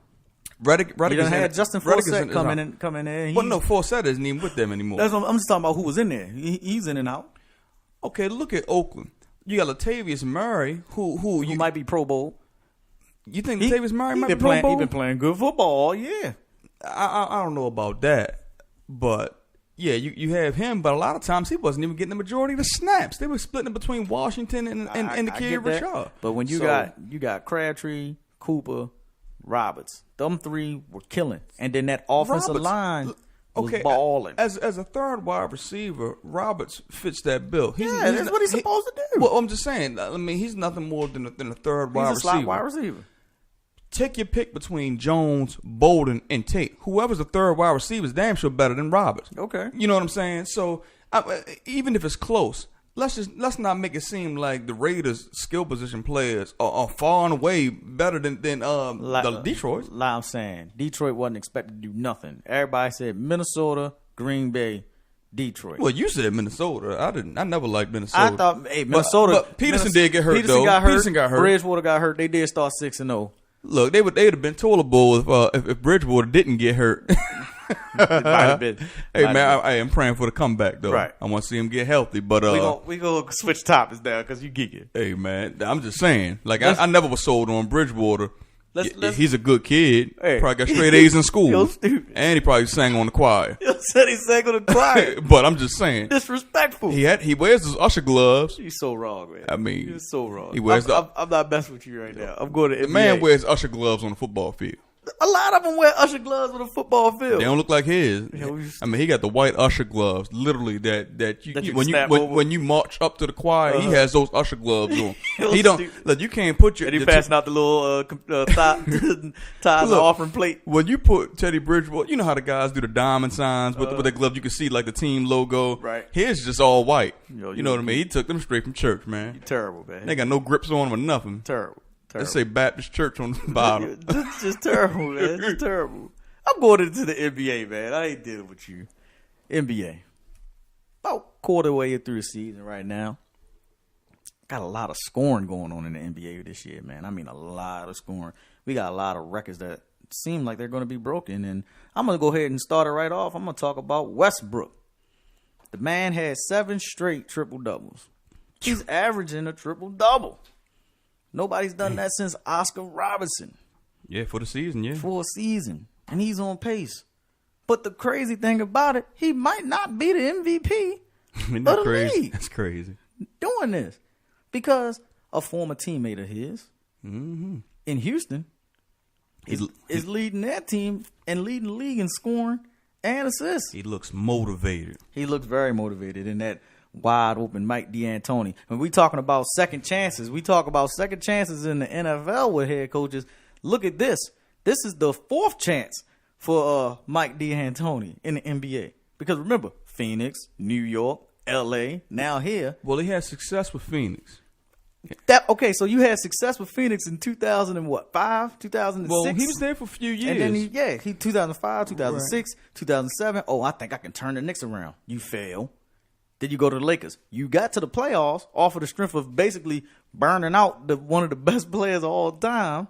Reddick you done had Justin Forsett come in there. Well, no, Forsett isn't even with them anymore. I'm just talking about who was in there. He's in and out. Okay, look at Oakland. You got Latavius Murray, who you might be Pro Bowl. You think Latavius Murray might be Pro Bowl? He been playing good football all year. I don't know about that, but yeah, you have him. But a lot of times he wasn't even getting the majority of the snaps. They were splitting it between Washington and the kid Rashad. But when you got Crabtree, Cooper, Roberts, them three were killing, and then that offensive line was balling. As a third wide receiver, Roberts fits that bill. That's what he's supposed to do. Well, I'm just saying. I mean, he's nothing more than a third wide receiver. He's a slot wide receiver. Take your pick between Jones, Bolden, and Tate. Whoever's the third wide receiver is damn sure better than Roberts. Okay, you know what I'm saying. So even if it's close, let's not make it seem like the Raiders' skill position players are far and away better than the Detroit. Like I'm saying, Detroit wasn't expected to do nothing. Everybody said Minnesota, Green Bay, Detroit. Well, you said Minnesota. I didn't. I never liked Minnesota. I thought, Minnesota. But Peterson did get hurt. Peterson got hurt. Bridgewater got hurt. They did start 6-0. Look, they'd have been tolerable if Bridgewater didn't get hurt. Hey man, I'm praying for the comeback though. Right. I want to see him get healthy. But we gonna switch topics now because you geeking. Hey man, I'm just saying. Like I never was sold on Bridgewater. He's a good kid. Hey. Probably got straight A's in school. Yo, stupid. And he probably sang on the choir. You said he sang on the choir. But I'm just saying. Disrespectful. He wears his usher gloves. You're so wrong, man. I mean, you're so wrong. He wears I'm not messing with you right now. I'm going to NBA. The man wears usher gloves on the football field. A lot of them wear usher gloves on the football field. They don't look like his. I mean, he got the white usher gloves, literally when you march up to the choir, he has those usher gloves on. He don't. Look, you can't put your. And he passing out the little ties offering plate. When you put Teddy Bridgewater, you know how the guys do the diamond signs with their gloves. You can see like the team logo. Right. His just all white. You know what I mean? He took them straight from church, man. You're terrible, man. They got no grips on them or nothing. Terrible. They say Baptist Church on the bottom. This is just terrible, man. It's terrible. I'm going into the NBA, man. I ain't dealing with you. NBA. About quarter way through the season right now. Got a lot of scoring going on in the NBA this year, man. I mean, a lot of scoring. We got a lot of records that seem like they're going to be broken. And I'm going to go ahead and start it right off. I'm going to talk about Westbrook. The man had 7 straight triple-doubles. He's averaging a triple-double. Nobody's done that since Oscar Robertson. Yeah, for the season, yeah. For a season. And he's on pace. But the crazy thing about it, he might not be the MVP of the league. That's crazy. Doing this. Because a former teammate of his in Houston is leading that team and leading the league in scoring and assists. He looks motivated. He looks very motivated in that wide open Mike D'Antoni. When we talking about second chances, we talk about second chances in the NFL with head coaches. Look at this. This is the 4th chance for Mike D'Antoni in the NBA. Because remember, Phoenix, New York, LA, now here. Well, he had success with Phoenix. So you had success with Phoenix in 2005, 2006? Well, he was there for a few years. And then he 2005, 2006, 2007. Oh, I think I can turn the Knicks around. You fail. Then you go to the Lakers. You got to the playoffs off of the strength of basically burning out one of the best players of all time.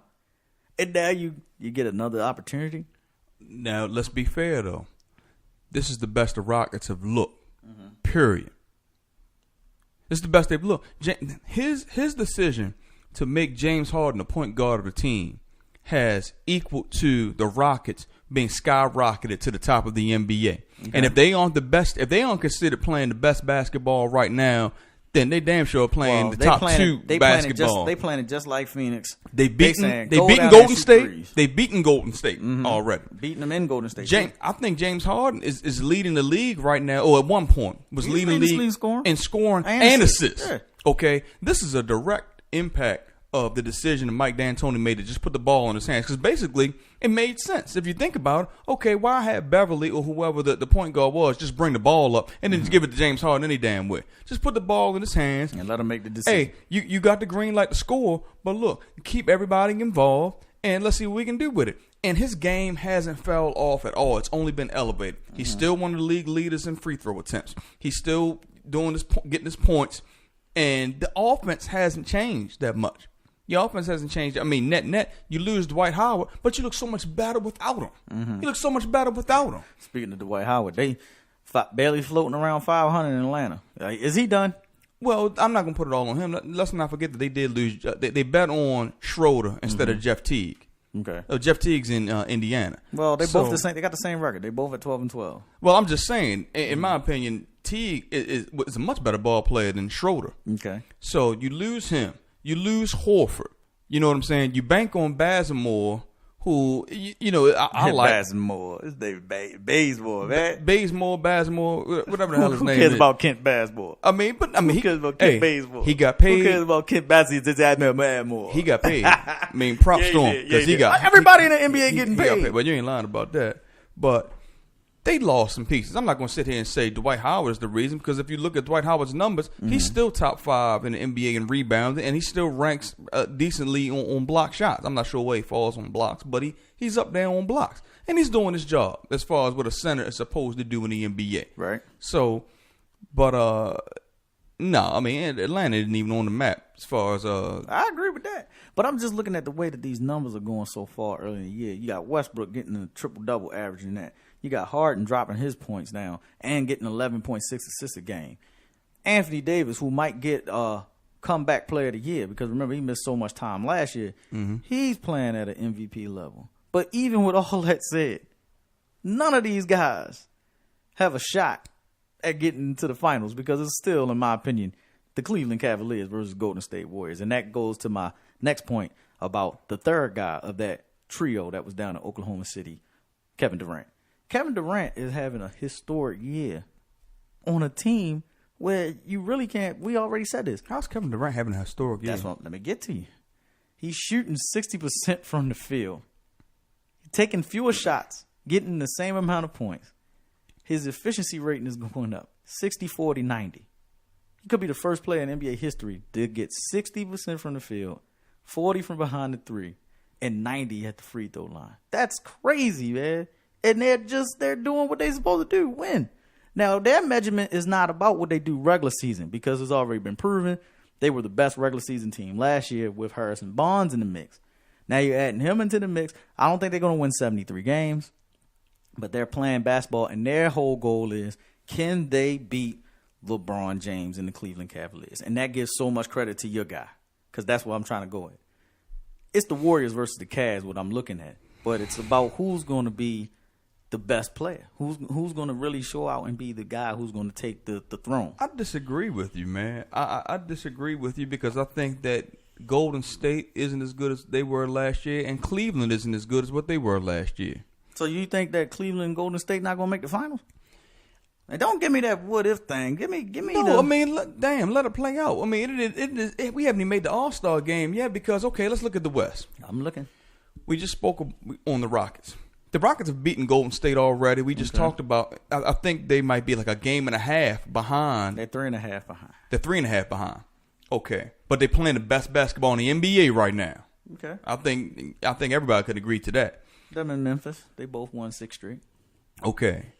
And now you get another opportunity. Now, let's be fair, though. This is the best the Rockets have looked, period. This is the best they've looked. His decision to make James Harden the point guard of the team has equaled to the Rockets being skyrocketed to the top of the NBA. Okay. And if they aren't the best, if they aren't considered playing the best basketball right now, then they damn sure are playing the top 2 basketball. They playing it just like Phoenix. They beaten Golden State. They beaten Golden State already. Beating them in Golden State. I think James Harden is leading the league right now, or at one point was leading the league in scoring and assists. Yeah. Okay, this is a direct impact of the decision that Mike D'Antoni made to just put the ball in his hands. Because basically, it made sense. If you think about it, okay, why have Beverly or whoever the point guard was just bring the ball up and then just give it to James Harden any damn way? Just put the ball in his hands. And let him make the decision. Hey, you got the green light to score, but look, keep everybody involved and let's see what we can do with it. And his game hasn't fell off at all. It's only been elevated. He's still one of the league leaders in free throw attempts. He's still doing this, getting his points. And the offense hasn't changed that much. Your offense hasn't changed. I mean, net, you lose Dwight Howard, but you look so much better without him. You look so much better without him. Speaking of Dwight Howard, they barely floating around 500 in Atlanta. Is he done? Well, I'm not gonna put it all on him. Let's not forget that they did lose. They bet on Schroeder instead of Jeff Teague. Okay. Jeff Teague's in Indiana. Well, they both the same. They got the same record. They both at 12-12. Well, I'm just saying. In my opinion, Teague is a much better ball player than Schroeder. Okay. So you lose him. You lose Horford. You know what I'm saying? You bank on Bazemore, who I like. Bazemore. His name is Bazemore, man. Bazemore, whatever the hell his Who name cares is. about Kent Bazemore? Who cares about Kent Bazemore? He got paid. Who cares about Kent Bazemore? He got paid. I mean, props to him because he got everybody in the NBA getting he got paid. But you ain't lying about that. But they lost some pieces. I'm not going to sit here and say Dwight Howard is the reason, because if you look at Dwight Howard's numbers, he's still top 5 in the NBA in rebounding, and he still ranks decently on block shots. I'm not sure where he falls on blocks, but he's up there on blocks. And he's doing his job as far as what a center is supposed to do in the NBA. Right. So, but, no, I mean, Atlanta isn't even on the map as far as... I agree with that. But I'm just looking at the way that these numbers are going so far early in the year. You got Westbrook getting a triple-double averaging that. You got Harden dropping his points down and getting 11.6 assists a game. Anthony Davis, who might get comeback player of the year, because remember, he missed so much time last year. He's playing at an MVP level. But even with all that said, none of these guys have a shot at getting to the finals, because it's still, in my opinion, the Cleveland Cavaliers versus Golden State Warriors. And that goes to my next point about the third guy of that trio that was down in Oklahoma City, Kevin Durant. Kevin Durant is having a historic year on a team where you really can't. We already said this. How's Kevin Durant having a historic year? That's what. Let me get to you. He's shooting 60% from the field, taking fewer shots, getting the same amount of points. His efficiency rating is going up, 60-40-90. He could be the first player in NBA history to get 60% from the field, 40 from behind the three, and 90 at the free throw line. That's crazy, man. And they're doing what they're supposed to do, win. Now, their measurement is not about what they do regular season, because it's already been proven they were the best regular season team last year with Harrison Barnes in the mix. Now you're adding him into the mix. I don't think they're going to win 73 games, but they're playing basketball, and their whole goal is, can they beat LeBron James and the Cleveland Cavaliers? And that gives so much credit to your guy, because that's what I'm trying to go at. It's the Warriors versus the Cavs, what I'm looking at, but it's about who's going to be the best player, who's going to really show out and be the guy who's going to take the throne. I disagree with you, man. I disagree with you, because I think that Golden State isn't as good as they were last year, and Cleveland isn't as good as what they were last year. So you think that Cleveland and Golden State not going to make the finals? And don't give me that what if thing. Give me. No, I mean, let it play out. I mean, we haven't even made the All-Star game yet, because let's look at the West. I'm looking. We just spoke on the Rockets. The Rockets have beaten Golden State already. We just talked about. I think they might be like a game and a half behind. They're 3.5 behind. They're 3.5 behind. Okay, but they're playing the best basketball in the NBA right now. Okay, I think everybody could agree to that. Them in Memphis, they both won 6 straight. Okay,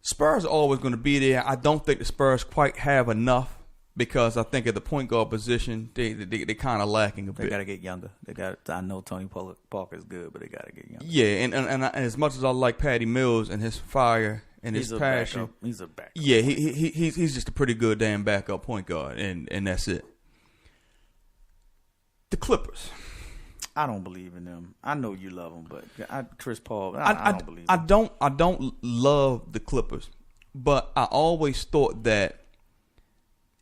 Spurs are always going to be there. I don't think the Spurs quite have enough, because I think at the point guard position they kind of lacking a bit. They got to get younger. I know Tony Parker is good, but they got to get younger. Yeah, and as much as I like Patty Mills and his fire and his passion, he's a backup. Yeah, he's just a pretty good damn backup point guard, and that's it. The Clippers. I don't believe in them. I know you love them, but Chris Paul, I don't believe. I don't love the Clippers, but I always thought that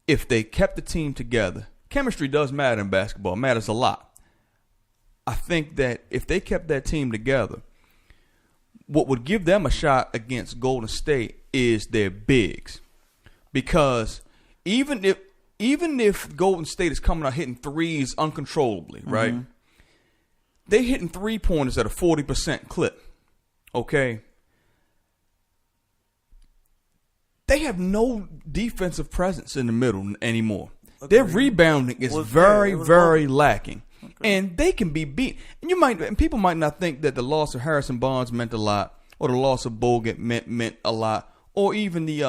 if they kept the team together, chemistry does matter in basketball. It matters a lot. I think that if they kept that team together, what would give them a shot against Golden State is their bigs, because even if Golden State is coming out hitting threes uncontrollably, right? They hitting 3-pointers at a 40% clip. Okay. They have no defensive presence in the middle anymore. Their rebounding is very lacking. Okay. And they can be beat. And people might not think that the loss of Harrison Barnes meant a lot, or the loss of Bogut meant a lot, or even the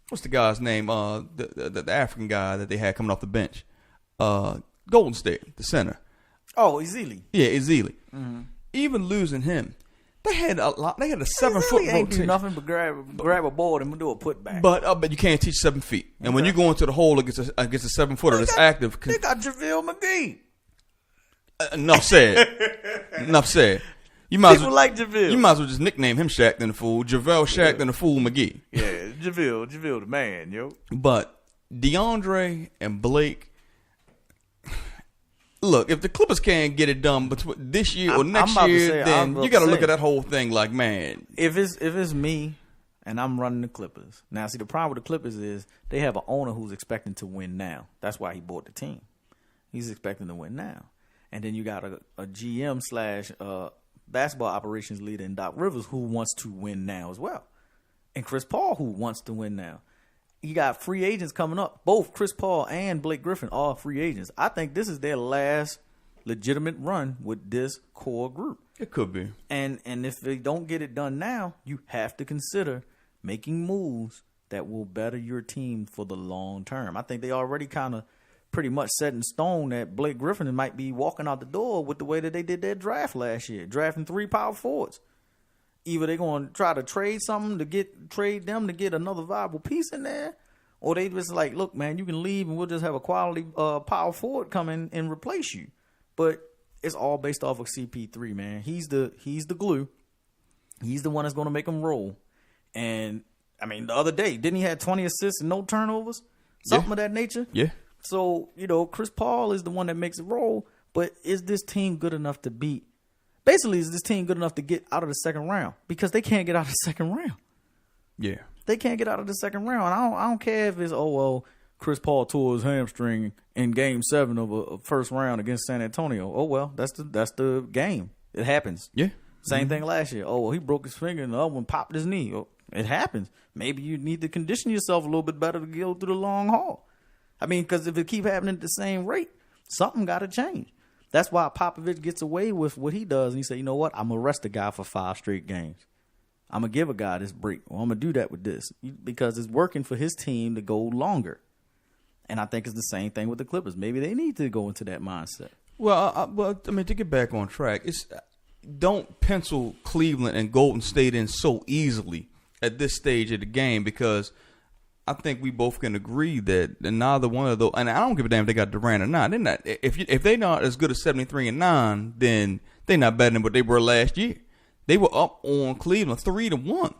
what's the guy's name? The African guy that they had coming off the bench. Golden State, the center. Oh, Ezeli. Yeah, Ezeli. Even losing him, They had a lot. They had a 7-foot Ain't do rotation. nothing but grab a board and do a putback. But you can't teach 7 feet. And when you go into the hole against a 7-footer that's active, They got JaVale McGee. Enough said. Enough said. You might People like JaVale. You might as well just nickname him Shaq than the Fool. JaVale Shaq than the Fool McGee. Yeah, JaVale the man, yo. But DeAndre and Blake. Look, if the Clippers can't get it done between this year or next year, then you got to look at that whole thing like, man. If it's me and I'm running the Clippers. Now, see, the problem with the Clippers is they have an owner who's expecting to win now. That's why he bought the team. He's expecting to win now. And then you got a GM / basketball operations leader in Doc Rivers who wants to win now as well. And Chris Paul who wants to win now. You got free agents coming up. Both Chris Paul and Blake Griffin are free agents. I think this is their last legitimate run with this core group. It could be. And if they don't get it done now, you have to consider making moves that will better your team for the long term. I think they already kind of pretty much set in stone that Blake Griffin might be walking out the door with the way that they did their draft last year, drafting 3 power forwards. Either they're going to try to trade something trade them to get another viable piece in there, or they just like, look, man, you can leave and we'll just have a quality power forward come in and replace you. But it's all based off of CP3, man. He's the glue. He's the one that's going to make them roll. And I mean, the other day, didn't he have 20 assists and no turnovers, something of that nature? Yeah. So Chris Paul is the one that makes it roll. But is this team good enough to beat? Basically, is this team good enough to get out of the second round? Because they can't get out of the second round. Yeah. They can't get out of the second round. I don't care if it's, Chris Paul tore his hamstring in Game 7 of a first round against San Antonio. Oh, well, that's the game. It happens. Yeah. Same thing last year. Oh, well, he broke his finger and the other one popped his knee. Oh, it happens. Maybe you need to condition yourself a little bit better to go through the long haul. I mean, because if it keep happening at the same rate, something got to change. That's why Popovich gets away with what he does. And he said, you know what? I'm going to rest a guy for 5 straight games. I'm going to give a guy this break. Well, I'm going to do that with this because it's working for his team to go longer. And I think it's the same thing with the Clippers. Maybe they need to go into that mindset. Well, I mean, to get back on track, don't pencil Cleveland and Golden State in so easily at this stage of the game because I think we both can agree that neither one of those, and I don't give a damn if they got Durant or not. They're not. If they're not as good as 73-9, then they're not better than what they were last year. They were up on Cleveland 3-1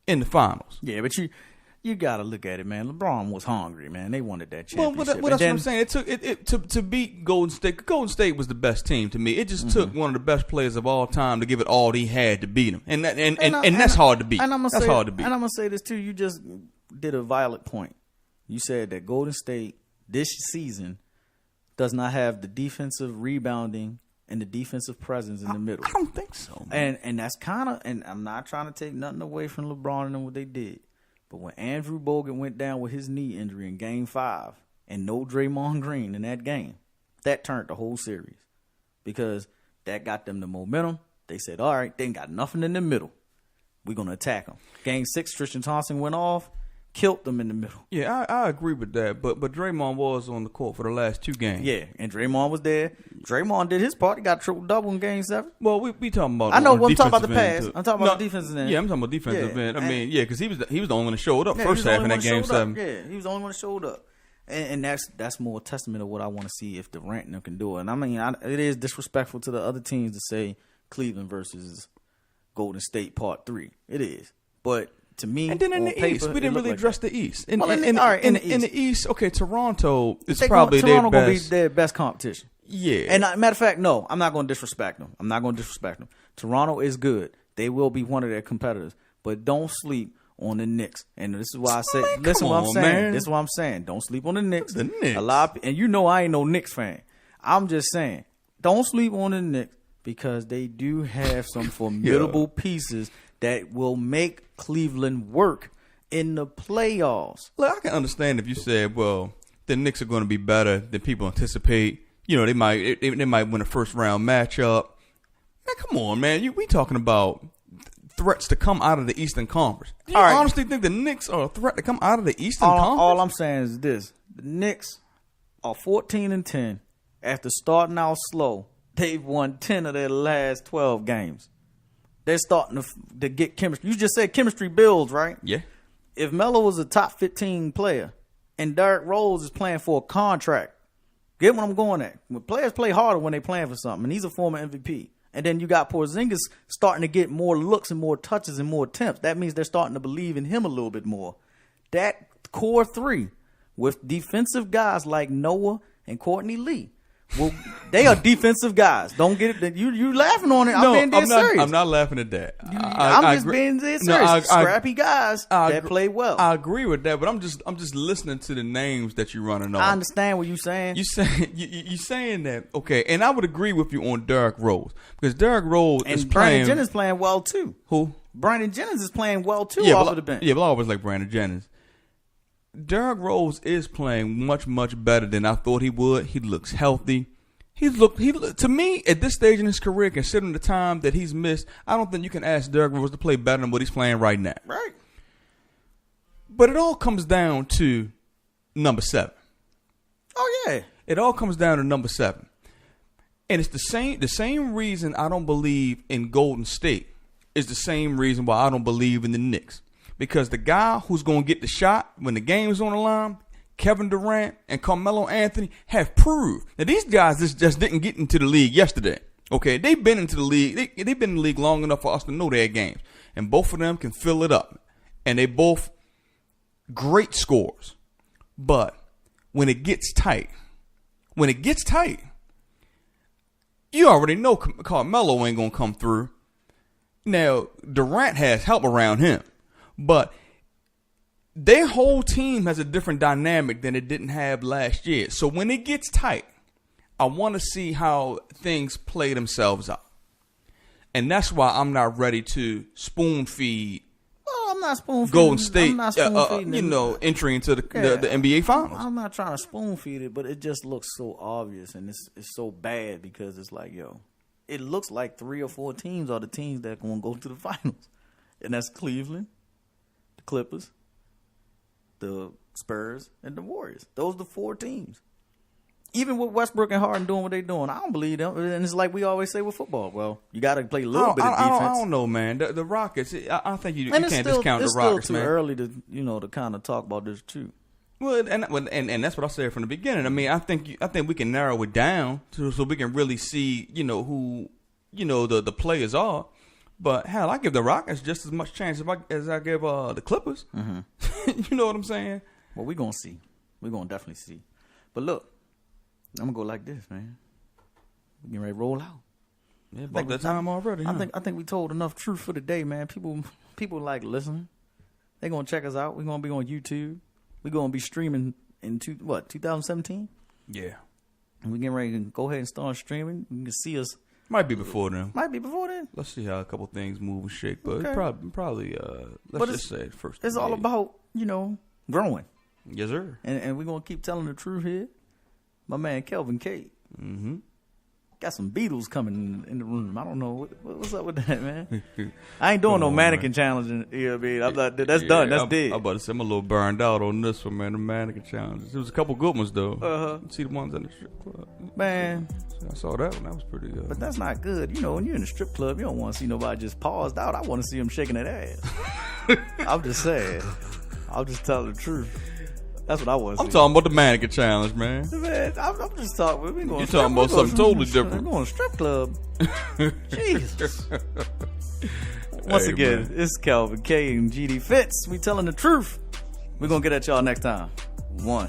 in the finals. Yeah, but you got to look at it, man. LeBron was hungry, man. They wanted that championship. Well, that's what I'm saying. It took to beat Golden State. Golden State was the best team to me. It just took one of the best players of all time to give it all he had to beat him, and that's hard to beat. And I'm that's hard to beat. And I'm gonna say this too. You just did a violent point. You said that Golden State this season does not have the defensive rebounding and the defensive presence in the middle. I don't think so, man. And that's kind of, and I'm not trying to take nothing away from LeBron and what they did. But when Andrew Bogut went down with his knee injury in Game 5 and no Draymond Green in that game, that turned the whole series because that got them the momentum. They said, all right, they ain't got nothing in the middle. We're going to attack them. Game 6, Tristan Thompson went off, killed them in the middle. Yeah, I agree with that. But Draymond was on the court for the last 2 games. Yeah, and Draymond was there. Draymond did his part. He got triple-double in Game 7. Well, we talking about. I know. I'm talking about the past. I'm talking about the defensive end. Yeah, I'm talking about defensive end. I mean, yeah, because he was the only one that showed up first half in that Game 7. Yeah, he was the only one that showed up. And that's more a testament of what I want to see if Durant and them can do it. And I mean, it is disrespectful to the other teams to say Cleveland versus Golden State Part 3. It is, but to me, and then in the paper, East, we didn't really address the East. In the East, okay, Toronto is probably their best. Toronto gonna be their best competition. Yeah. And matter of fact, no, I'm not going to disrespect them. Toronto is good. They will be one of their competitors, but don't sleep on the Knicks. And this is why I say, listen what I'm saying. Man. This is what I'm saying. Don't sleep on the Knicks. The Knicks. A lot, and you know I ain't no Knicks fan. I'm just saying, don't sleep on the Knicks because they do have some formidable pieces that will make Cleveland work in the playoffs. Look, I can understand if you said, well, the Knicks are going to be better than people anticipate. You know, they might win a first round matchup. Man, come on, man. We talking about threats to come out of the Eastern Conference. Do you honestly think the Knicks are a threat to come out of the Eastern Conference? All I'm saying is this. The Knicks are 14-10. After starting out slow, they've won 10 of their last 12 games. they're starting to get chemistry. You just said chemistry builds, right? Yeah. If Melo was a top 15 player and Derrick Rose is playing for a contract, get what I'm going at. When players play harder when they playing for something, and he's a former MVP. And then you got Porzingis starting to get more looks and more touches and more attempts. That means they're starting to believe in him a little bit more. That core three with defensive guys like Noah and Courtney Lee. Well, they are defensive guys. Don't get it. You laughing on it. No, I'm being dead serious. I'm not laughing at that. I'm just being dead serious. Scrappy guys that play well. I agree with that, but I'm just listening to the names that you're running on. I understand what you're saying. You saying that, okay, and I would agree with you on Derrick Rose because Derrick Rose is playing. Brandon Jennings playing well too. Who? Brandon Jennings is playing well too off of the bench. Yeah, but I always like Brandon Jennings. Derrick Rose is playing much, much better than I thought he would. He looks healthy. He to me at this stage in his career, considering the time that he's missed, I don't think you can ask Derrick Rose to play better than what he's playing right now. Right. But it all comes down to number 7. Oh yeah. It all comes down to number 7. And it's the same reason I don't believe in Golden State is the same reason why I don't believe in the Knicks. Because the guy who's going to get the shot when the game is on the line, Kevin Durant and Carmelo Anthony, have proved that these guys just didn't get into the league yesterday. Okay, they've been into the league. They've been in the league long enough for us to know their games. And both of them can fill it up. And they both great scores. But when it gets tight, you already know Carmelo ain't going to come through. Now, Durant has help around him. But their whole team has a different dynamic than it didn't have last year. So when it gets tight, I want to see how things play themselves out. And that's why I'm not ready to spoon feed. Well, I'm not spoon feeding Golden State, I'm not spoon feeding entry into the NBA Finals. I'm not trying to spoon feed it, but it just looks so obvious and it's so bad because it's like, it looks like 3 or 4 teams are the teams that are going to go to the finals. And that's Cleveland, the Clippers, the Spurs, and the Warriors. Those are the 4 teams. Even with Westbrook and Harden doing what they're doing, I don't believe them. And it's like we always say with football. Well, you got to play a little bit of defense. I don't know, man. The Rockets, I think you can't discount the Rockets, man. It's still too early to kind of talk about this too. Well, and that's what I said from the beginning. I mean, I think we can narrow it down so we can really see, who, the players are. But hell, I give the Rockets just as much chance as I give the Clippers. Mm-hmm. You know what I'm saying? Well, we're gonna see. We're gonna definitely see. But look, I'm gonna go like this, man. We getting ready to roll out. Yeah, about that time already. I think we told enough truth for the day, man. People like listening. They're gonna check us out. We're gonna be on YouTube. We're gonna be streaming in 2017. Yeah. And we getting ready to go ahead and start streaming. You can see us. Might be before then. Let's see how a couple things move and shake, but okay. probably let's just say first. It's all about growing. Yes, sir. And we're gonna keep telling the truth here. My man Kelvin K. Mm-hmm. Got some Beatles coming in the room. I don't know what's up with that, man. I ain't doing no mannequin challenge in here, man. I'm not. That's done. That's dead. I'm about to say I'm a little burned out on this one, man. The mannequin challenges. There was a couple good ones though. See the ones in the strip club, man. I saw that one. That was pretty good. But that's not good. When you're in a strip club, you don't want to see nobody just paused out. I want to see them shaking that ass. I'm just saying. I'll just tell the truth. That's what I want to see. I'm talking about the mannequin challenge, man. Man, I'm just talking. You're talking about something totally different. We're going to strip club. Jesus. Once again, man. It's Kelvin K and GD Fitz. We telling the truth. We're going to get at y'all next time. 1.